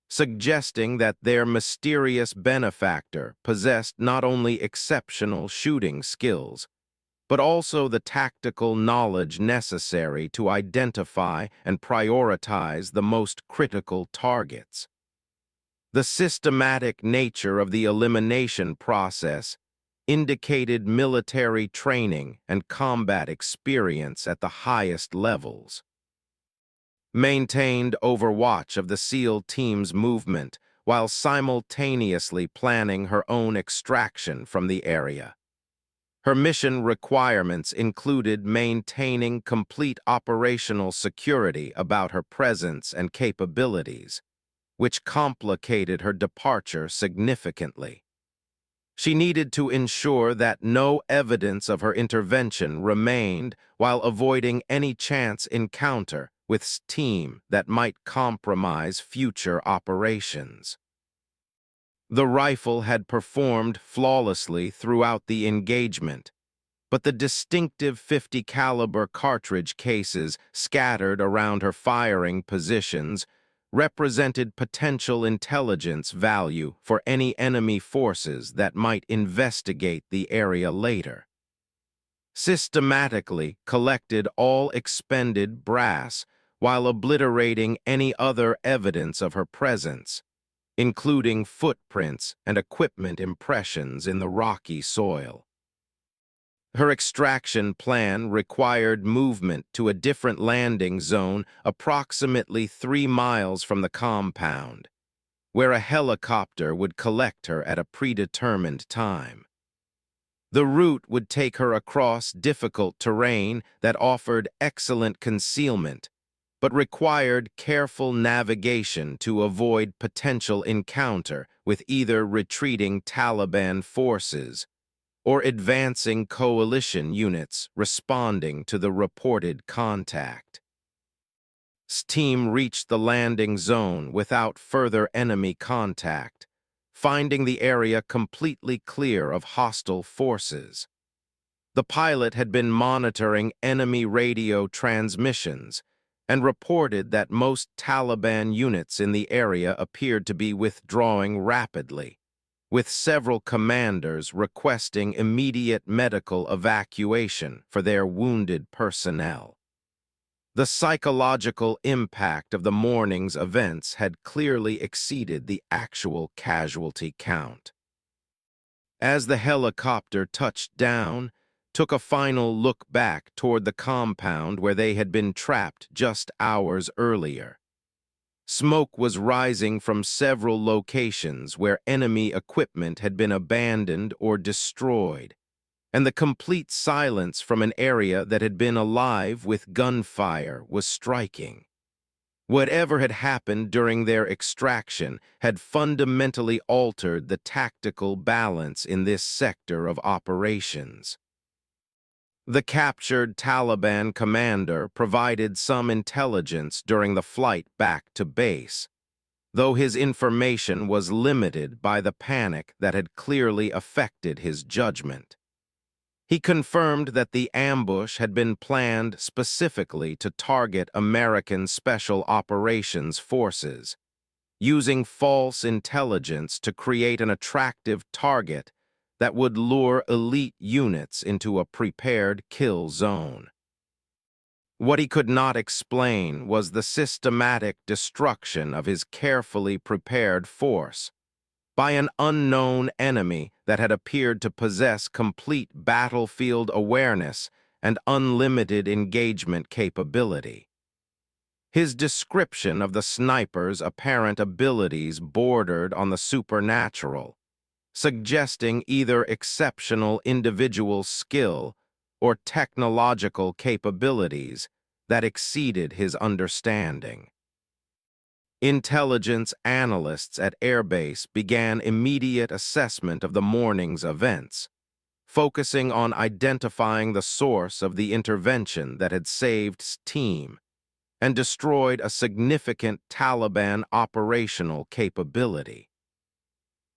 [SPEAKER 1] suggesting that their mysterious benefactor possessed not only exceptional shooting skills, but also the tactical knowledge necessary to identify and prioritize the most critical targets. The systematic nature of the elimination process indicated military training and combat experience at the highest levels. Maintained overwatch of the SEAL team's movement while simultaneously planning her own extraction from the area. Her mission requirements included maintaining complete operational security about her presence and capabilities, which complicated her departure significantly. She needed to ensure that no evidence of her intervention remained while avoiding any chance encounter with team that might compromise future operations. The rifle had performed flawlessly throughout the engagement, but the distinctive .50 caliber cartridge cases scattered around her firing positions represented potential intelligence value for any enemy forces that might investigate the area later. Systematically collected all expended brass while obliterating any other evidence of her presence, including footprints and equipment impressions in the rocky soil. Her extraction plan required movement to a different landing zone approximately 3 miles from the compound, where a helicopter would collect her at a predetermined time. The route would take her across difficult terrain that offered excellent concealment, but required careful navigation to avoid potential encounter with either retreating Taliban forces or advancing coalition units responding to the reported contact. Team reached the landing zone without further enemy contact, finding the area completely clear of hostile forces. The pilot had been monitoring enemy radio transmissions and reported that most Taliban units in the area appeared to be withdrawing rapidly, with several commanders requesting immediate medical evacuation for their wounded personnel. The psychological impact of the morning's events had clearly exceeded the actual casualty count. As the helicopter touched down, took a final look back toward the compound where they had been trapped just hours earlier. Smoke was rising from several locations where enemy equipment had been abandoned or destroyed, and the complete silence from an area that had been alive with gunfire was striking. Whatever had happened during their extraction had fundamentally altered the tactical balance in this sector of operations. The captured Taliban commander provided some intelligence during the flight back to base, though his information was limited by the panic that had clearly affected his judgment. He confirmed that the ambush had been planned specifically to target American Special Operations Forces, using false intelligence to create an attractive target that would lure elite units into a prepared kill zone. What he could not explain was the systematic destruction of his carefully prepared force by an unknown enemy that had appeared to possess complete battlefield awareness and unlimited engagement capability. His description of the sniper's apparent abilities bordered on the supernatural, suggesting either exceptional individual skill or technological capabilities that exceeded his understanding. Intelligence analysts at Airbase began immediate assessment of the morning's events, focusing on identifying the source of the intervention that had saved team and destroyed a significant Taliban operational capability.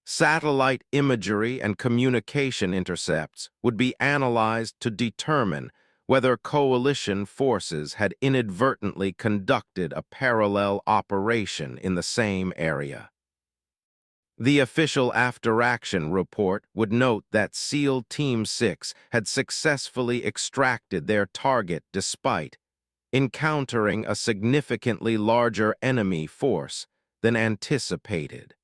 [SPEAKER 1] Satellite imagery and communication intercepts would be analyzed to determine whether coalition forces had inadvertently conducted a parallel operation in the same area. The official after-action report would note that SEAL Team 6 had successfully extracted their target despite encountering a significantly larger enemy force than anticipated.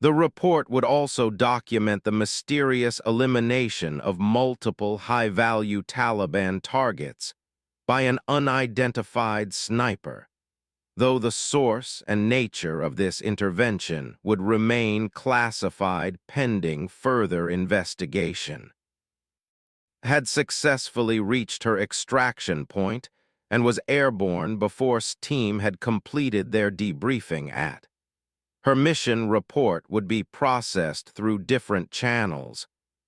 [SPEAKER 1] The report would also document the mysterious elimination of multiple high-value Taliban targets by an unidentified sniper, though the source and nature of this intervention would remain classified pending further investigation. Had successfully reached her extraction point and was airborne before team had completed their debriefing at. Her mission report would be processed through different channels,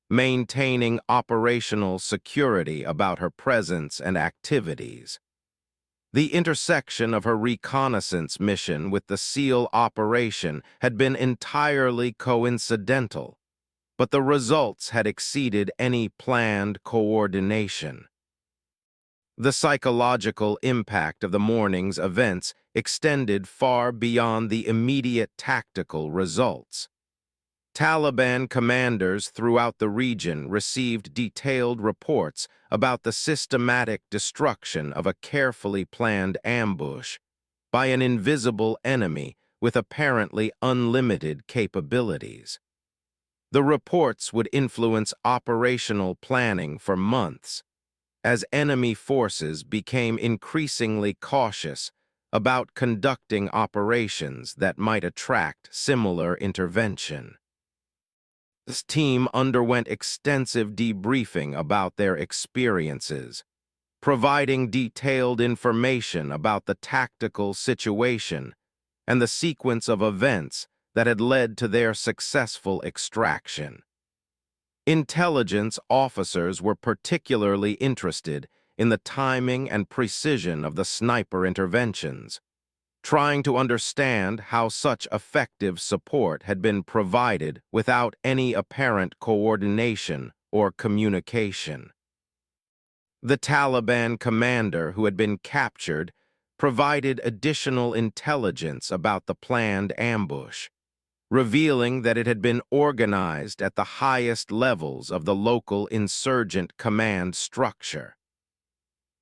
[SPEAKER 1] maintaining operational security about her presence and activities. The intersection of her reconnaissance mission with the SEAL operation had been entirely coincidental, but the results had exceeded any planned coordination. The psychological impact of the morning's events extended far beyond the immediate tactical results. Taliban commanders throughout the region received detailed reports about the systematic destruction of a carefully planned ambush by an invisible enemy with apparently unlimited capabilities. The reports would influence operational planning for months, as enemy forces became increasingly cautious about conducting operations that might attract similar intervention. This team underwent extensive debriefing about their experiences, providing detailed information about the tactical situation and the sequence of events that had led to their successful extraction. Intelligence officers were particularly interested in the timing and precision of the sniper interventions, trying to understand how such effective support had been provided without any apparent coordination or communication. The Taliban commander who had been captured provided additional intelligence about the planned ambush, revealing that it had been organized at the highest levels of the local insurgent command structure.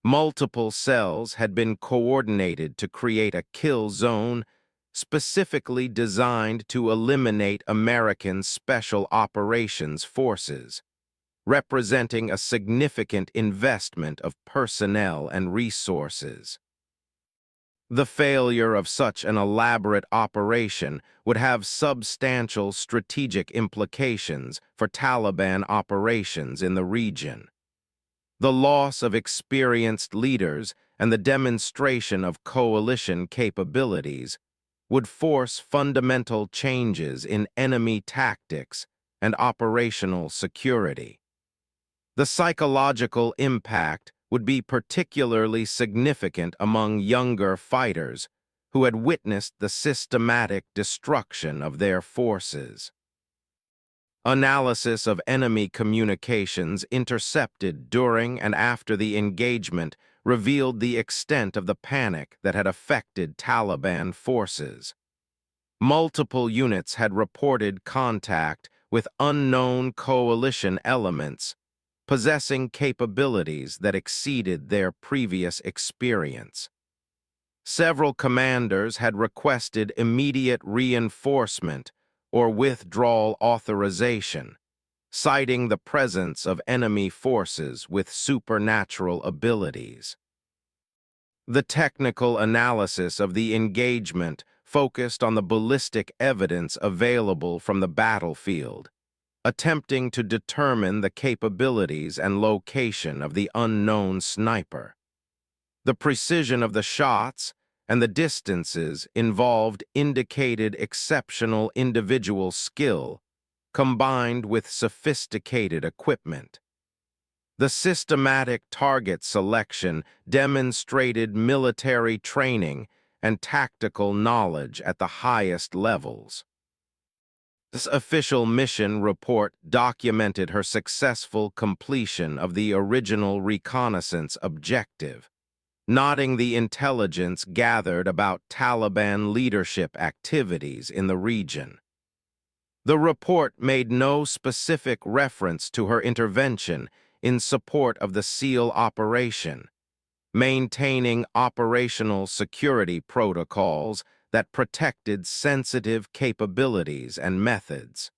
[SPEAKER 1] Multiple cells had been coordinated to create a kill zone specifically designed to eliminate American Special Operations Forces, representing a significant investment of personnel and resources. The failure of such an elaborate operation would have substantial strategic implications for Taliban operations in the region. The loss of experienced leaders and the demonstration of coalition capabilities would force fundamental changes in enemy tactics and operational security. The psychological impact would be particularly significant among younger fighters who had witnessed the systematic destruction of their forces. Analysis of enemy communications intercepted during and after the engagement revealed the extent of the panic that had affected Taliban forces. Multiple units had reported contact with unknown coalition elements, possessing capabilities that exceeded their previous experience. Several commanders had requested immediate reinforcement or withdrawal authorization, citing the presence of enemy forces with supernatural abilities. The technical analysis of the engagement focused on the ballistic evidence available from the battlefield, attempting to determine the capabilities and location of the unknown sniper. The precision of the shots and the distances involved indicated exceptional individual skill combined with sophisticated equipment. The systematic target selection demonstrated military training and tactical knowledge at the highest levels. This official mission report documented her successful completion of the original reconnaissance objective, noting the intelligence gathered about Taliban leadership activities in the region. The report made no specific reference to her intervention in support of the SEAL operation, maintaining operational security protocols that protected sensitive capabilities and methods.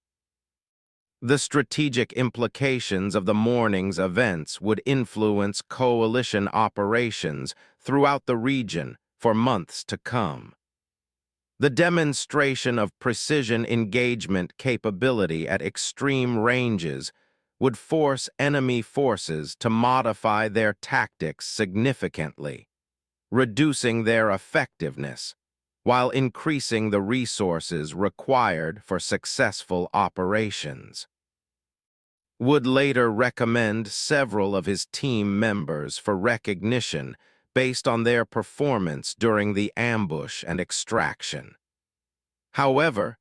[SPEAKER 1] The strategic implications of the morning's events would influence coalition operations throughout the region for months to come. The demonstration of precision engagement capability at extreme ranges would force enemy forces to modify their tactics significantly, reducing their effectiveness, while increasing the resources required for successful operations. Would later recommend several of his team members for recognition based on their performance during the ambush and extraction. However,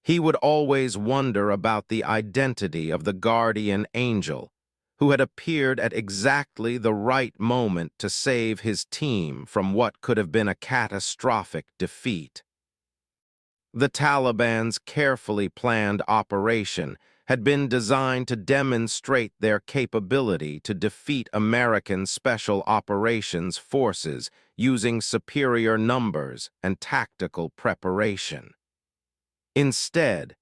[SPEAKER 1] he would always wonder about the identity of the guardian angel, who had appeared at exactly the right moment to save his team from what could have been a catastrophic defeat. The Taliban's carefully planned operation had been designed to demonstrate their capability to defeat American Special Operations Forces using superior numbers and tactical preparation. Instead,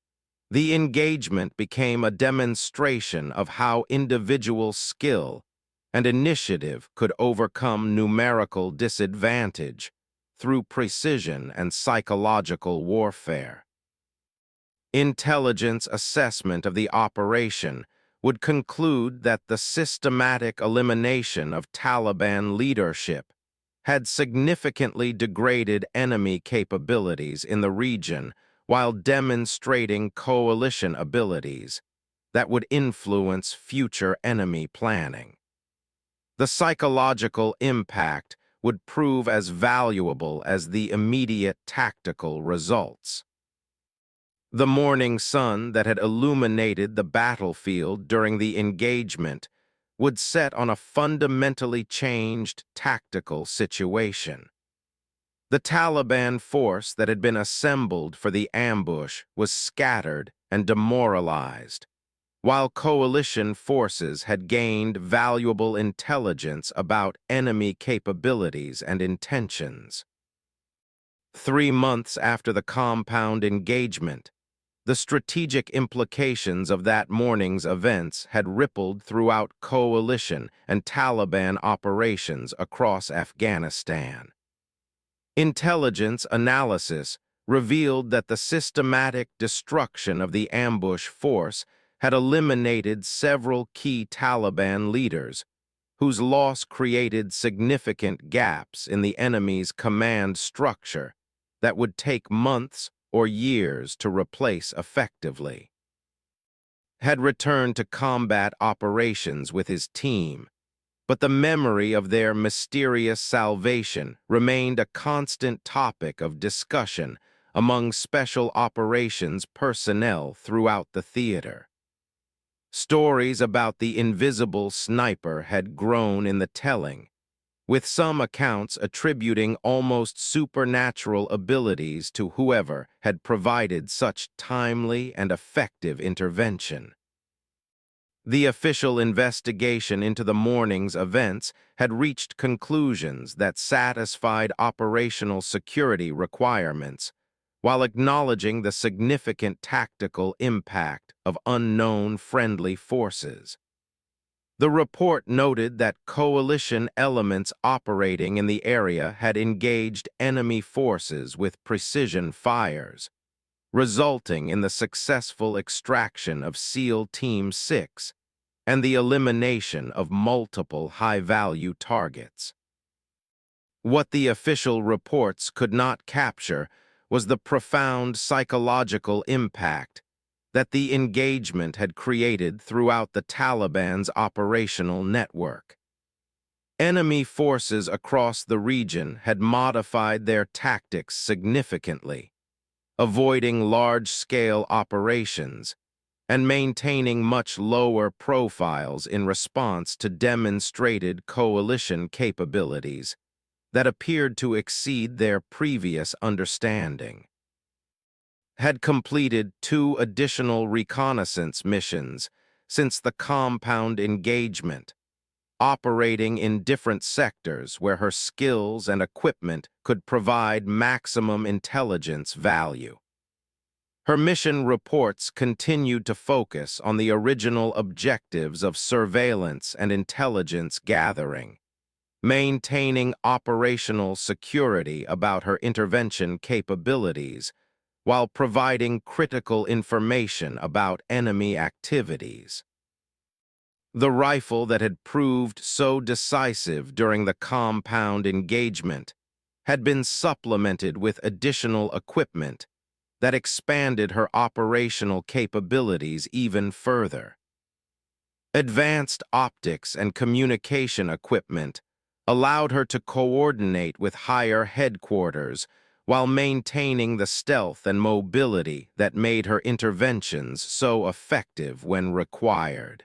[SPEAKER 1] the engagement became a demonstration of how individual skill and initiative could overcome numerical disadvantage through precision and psychological warfare. Intelligence assessment of the operation would conclude that the systematic elimination of Taliban leadership had significantly degraded enemy capabilities in the region while demonstrating coalition abilities that would influence future enemy planning. The psychological impact would prove as valuable as the immediate tactical results. The morning sun that had illuminated the battlefield during the engagement would set on a fundamentally changed tactical situation. The Taliban force that had been assembled for the ambush was scattered and demoralized, while coalition forces had gained valuable intelligence about enemy capabilities and intentions. 3 months after the compound engagement, the strategic implications of that morning's events had rippled throughout coalition and Taliban operations across Afghanistan. Intelligence analysis revealed that the systematic destruction of the ambush force had eliminated several key Taliban leaders whose loss created significant gaps in the enemy's command structure that would take months or years to replace effectively. Had returned to combat operations with his team, but the memory of their mysterious salvation remained a constant topic of discussion among special operations personnel throughout the theater. Stories about the invisible sniper had grown in the telling, with some accounts attributing almost supernatural abilities to whoever had provided such timely and effective intervention. The official investigation into the morning's events had reached conclusions that satisfied operational security requirements, while acknowledging the significant tactical impact of unknown friendly forces. The report noted that coalition elements operating in the area had engaged enemy forces with precision fires, resulting in the successful extraction of SEAL Team 6 and the elimination of multiple high-value targets. What the official reports could not capture was the profound psychological impact that the engagement had created throughout the Taliban's operational network. Enemy forces across the region had modified their tactics significantly, avoiding large-scale operations and maintaining much lower profiles in response to demonstrated coalition capabilities that appeared to exceed their previous understanding. Had completed 2 additional reconnaissance missions since the compound engagement, operating in different sectors where her skills and equipment could provide maximum intelligence value. Her mission reports continued to focus on the original objectives of surveillance and intelligence gathering, maintaining operational security about her intervention capabilities, while providing critical information about enemy activities. The rifle that had proved so decisive during the compound engagement had been supplemented with additional equipment that expanded her operational capabilities even further. Advanced optics and communication equipment allowed her to coordinate with higher headquarters while maintaining the stealth and mobility that made her interventions so effective when required.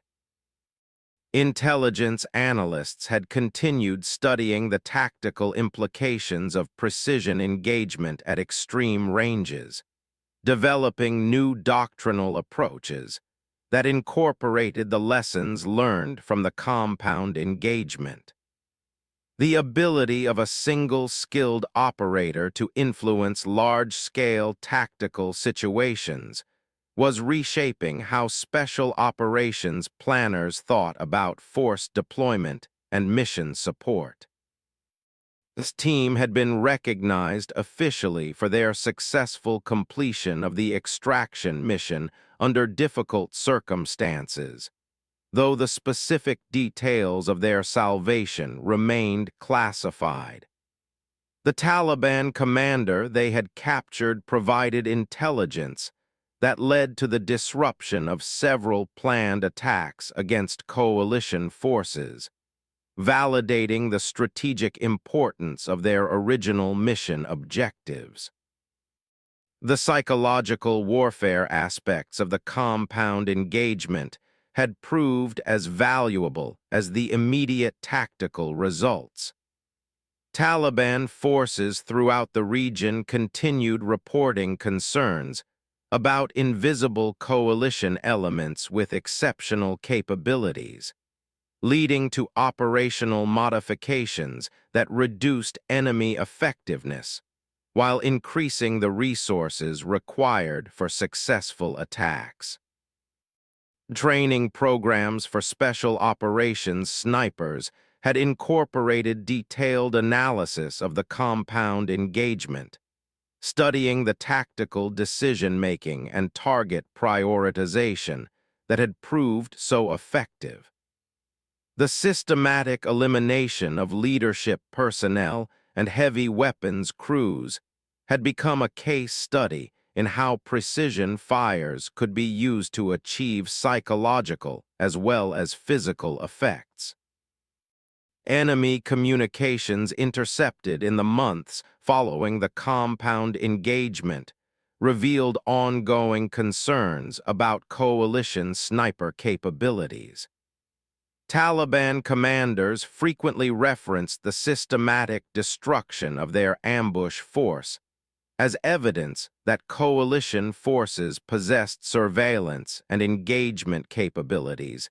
[SPEAKER 1] Intelligence analysts had continued studying the tactical implications of precision engagement at extreme ranges, developing new doctrinal approaches that incorporated the lessons learned from the compound engagement. The ability of a single skilled operator to influence large-scale tactical situations was reshaping how special operations planners thought about force deployment and mission support. This team had been recognized officially for their successful completion of the extraction mission under difficult circumstances, though the specific details of their salvation remained classified. The Taliban commander they had captured provided intelligence that led to the disruption of several planned attacks against coalition forces, validating the strategic importance of their original mission objectives. The psychological warfare aspects of the compound engagement had proved as valuable as the immediate tactical results. Taliban forces throughout the region continued reporting concerns about invisible coalition elements with exceptional capabilities, leading to operational modifications that reduced enemy effectiveness while increasing the resources required for successful attacks. Training programs for special operations snipers had incorporated detailed analysis of the compound engagement, studying the tactical decision-making and target prioritization that had proved so effective. The systematic elimination of leadership personnel and heavy weapons crews had become a case study in how precision fires could be used to achieve psychological as well as physical effects. Enemy communications intercepted in the months following the compound engagement revealed ongoing concerns about coalition sniper capabilities. Taliban commanders frequently referenced the systematic destruction of their ambush force as evidence that coalition forces possessed surveillance and engagement capabilities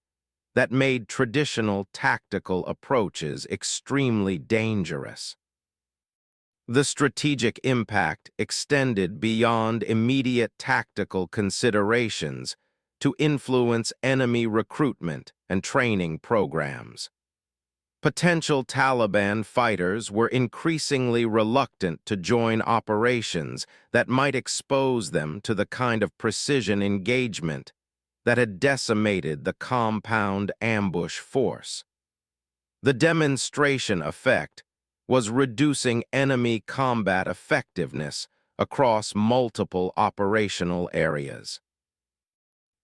[SPEAKER 1] that made traditional tactical approaches extremely dangerous. The strategic impact extended beyond immediate tactical considerations to influence enemy recruitment and training programs. Potential Taliban fighters were increasingly reluctant to join operations that might expose them to the kind of precision engagement that had decimated the compound ambush force. The demonstration effect was reducing enemy combat effectiveness across multiple operational areas.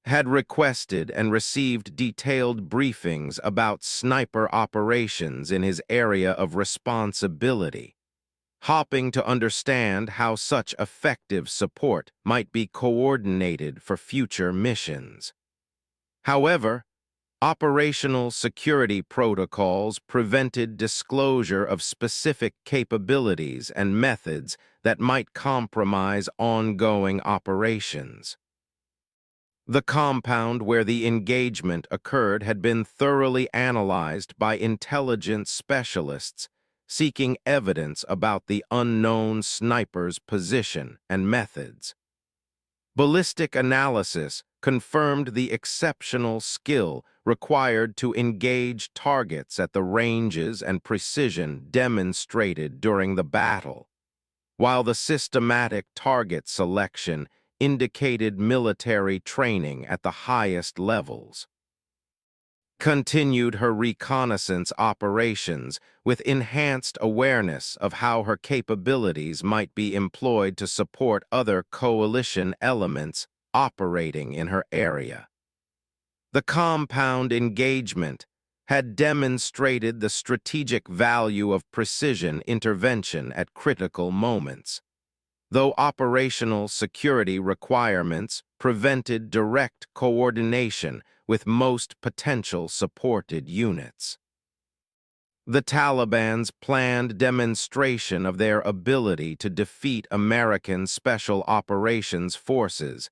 [SPEAKER 1] Had requested and received detailed briefings about sniper operations in his area of responsibility, hoping to understand how such effective support might be coordinated for future missions. However, operational security protocols prevented disclosure of specific capabilities and methods that might compromise ongoing operations. The compound where the engagement occurred had been thoroughly analyzed by intelligence specialists seeking evidence about the unknown sniper's position and methods. Ballistic analysis confirmed the exceptional skill required to engage targets at the ranges and precision demonstrated during the battle, while the systematic target selection indicated military training at the highest levels. Continued her reconnaissance operations with enhanced awareness of how her capabilities might be employed to support other coalition elements operating in her area. The compound engagement had demonstrated the strategic value of precision intervention at critical moments, though operational security requirements prevented direct coordination with most potential supported units. The Taliban's planned demonstration of their ability to defeat American Special Operations Forces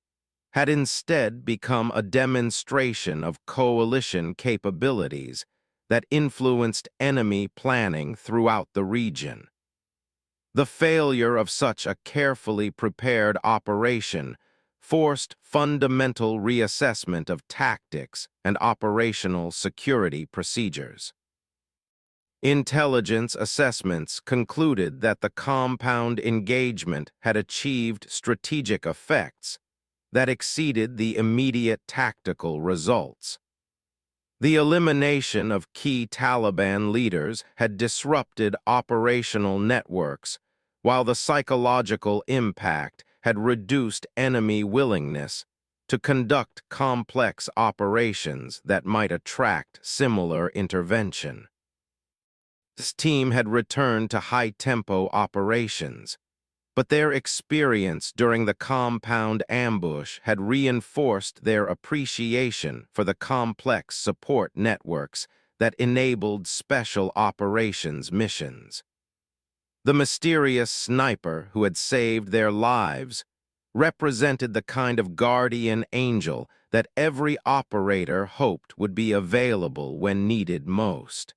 [SPEAKER 1] had instead become a demonstration of coalition capabilities that influenced enemy planning throughout the region. The failure of such a carefully prepared operation forced fundamental reassessment of tactics and operational security procedures. Intelligence assessments concluded that the compound engagement had achieved strategic effects that exceeded the immediate tactical results. The elimination of key Taliban leaders had disrupted operational networks, while the psychological impact had reduced enemy willingness to conduct complex operations that might attract similar intervention. This team had returned to high-tempo operations, but their experience during the compound ambush had reinforced their appreciation for the complex support networks that enabled special operations missions. The mysterious sniper who had saved their lives represented the kind of guardian angel that every operator hoped would be available when needed most.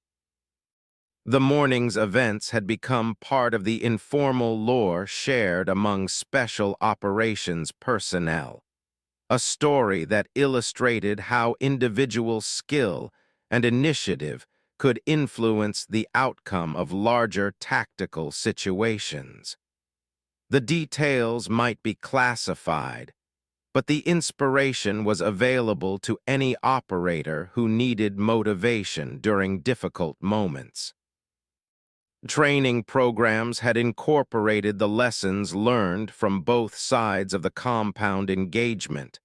[SPEAKER 1] The morning's events had become part of the informal lore shared among special operations personnel, a story that illustrated how individual skill and initiative could influence the outcome of larger tactical situations. The details might be classified, but the inspiration was available to any operator who needed motivation during difficult moments. Training programs had incorporated the lessons learned from both sides of the compound engagement,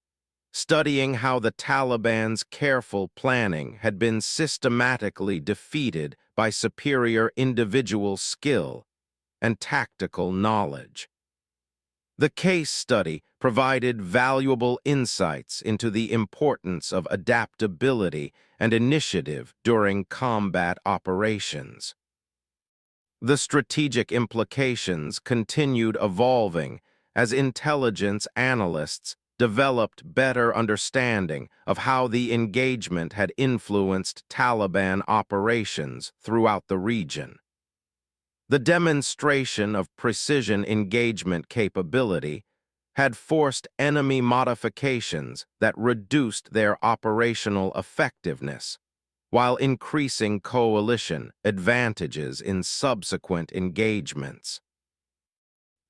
[SPEAKER 1] studying how the Taliban's careful planning had been systematically defeated by superior individual skill and tactical knowledge. The case study provided valuable insights into the importance of adaptability and initiative during combat operations. The strategic implications continued evolving as intelligence analysts developed better understanding of how the engagement had influenced Taliban operations throughout the region. The demonstration of precision engagement capability had forced enemy modifications that reduced their operational effectiveness, while increasing coalition advantages in subsequent engagements.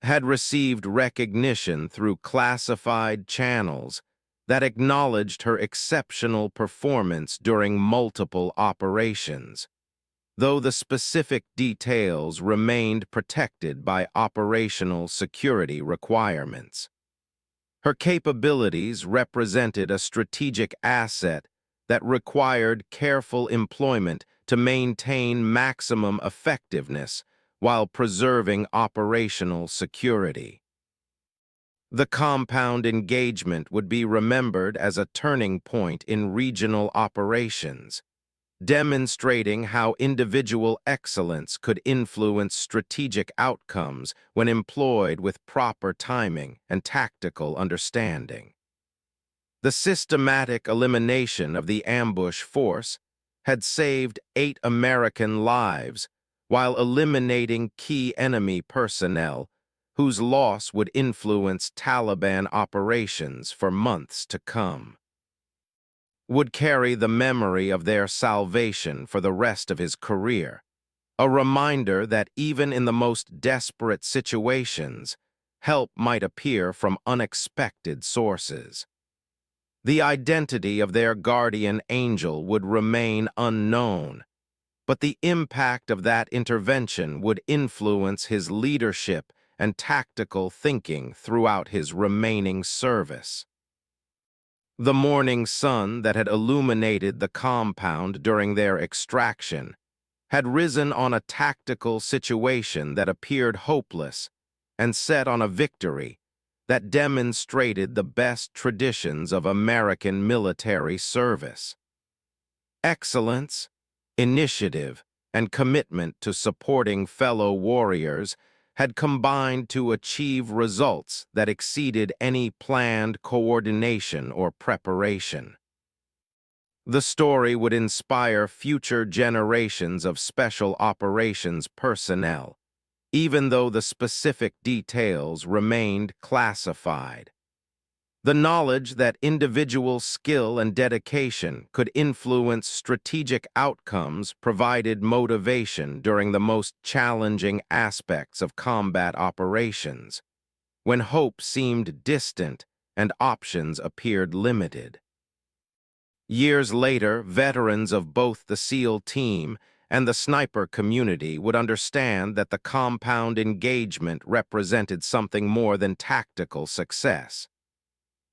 [SPEAKER 1] Had received recognition through classified channels that acknowledged her exceptional performance during multiple operations, though the specific details remained protected by operational security requirements. Her capabilities represented a strategic asset that required careful employment to maintain maximum effectiveness while preserving operational security. The compound engagement would be remembered as a turning point in regional operations, demonstrating how individual excellence could influence strategic outcomes when employed with proper timing and tactical understanding. The systematic elimination of the ambush force had saved 8 American lives while eliminating key enemy personnel whose loss would influence Taliban operations for months to come. Would carry the memory of their salvation for the rest of his career, a reminder that even in the most desperate situations, help might appear from unexpected sources. The identity of their guardian angel would remain unknown, but the impact of that intervention would influence his leadership and tactical thinking throughout his remaining service. The morning sun that had illuminated the compound during their extraction had risen on a tactical situation that appeared hopeless and set on a victory that demonstrated the best traditions of American military service. Excellence, initiative, and commitment to supporting fellow warriors had combined to achieve results that exceeded any planned coordination or preparation. The story would inspire future generations of special operations personnel, even though the specific details remained classified. The knowledge that individual skill and dedication could influence strategic outcomes provided motivation during the most challenging aspects of combat operations, when hope seemed distant and options appeared limited. Years later, veterans of both the SEAL team and the sniper community would understand that the compound engagement represented something more than tactical success.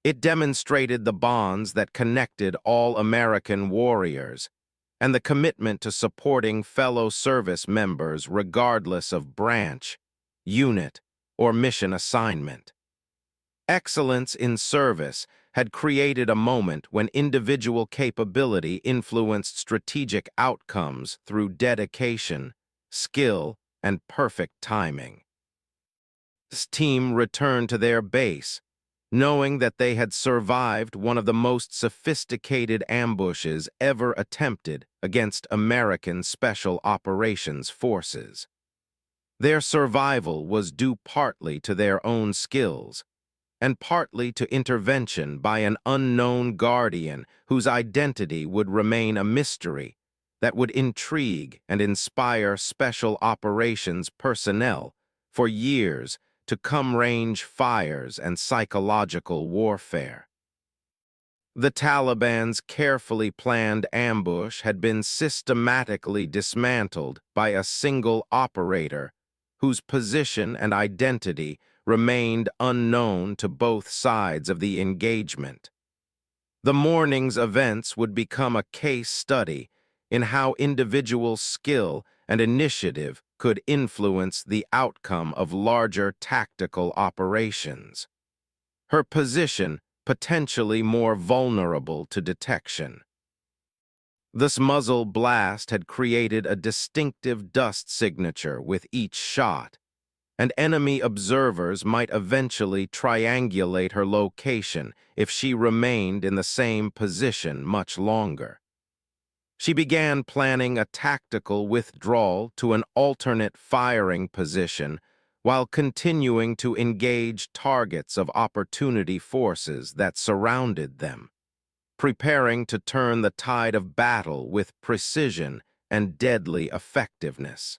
[SPEAKER 1] It demonstrated the bonds that connected all American warriors and the commitment to supporting fellow service members regardless of branch, unit, or mission assignment. Excellence in service had created a moment when individual capability influenced strategic outcomes through dedication, skill, and perfect timing. This team returned to their base, knowing that they had survived one of the most sophisticated ambushes ever attempted against American Special Operations Forces. Their survival was due partly to their own skills, and partly to intervention by an unknown guardian whose identity would remain a mystery that would intrigue and inspire Special Operations personnel for years to come-range fires and psychological warfare. The Taliban's carefully planned ambush had been systematically dismantled by a single operator whose position and identity remained unknown to both sides of the engagement. The morning's events would become a case study in how individual skill and initiative could influence the outcome of larger tactical operations. Her position potentially more vulnerable to detection. This muzzle blast had created a distinctive dust signature with each shot, and enemy observers might eventually triangulate her location if she remained in the same position much longer. She began planning a tactical withdrawal to an alternate firing position while continuing to engage targets of opportunity forces that surrounded them, preparing to turn the tide of battle with precision and deadly effectiveness.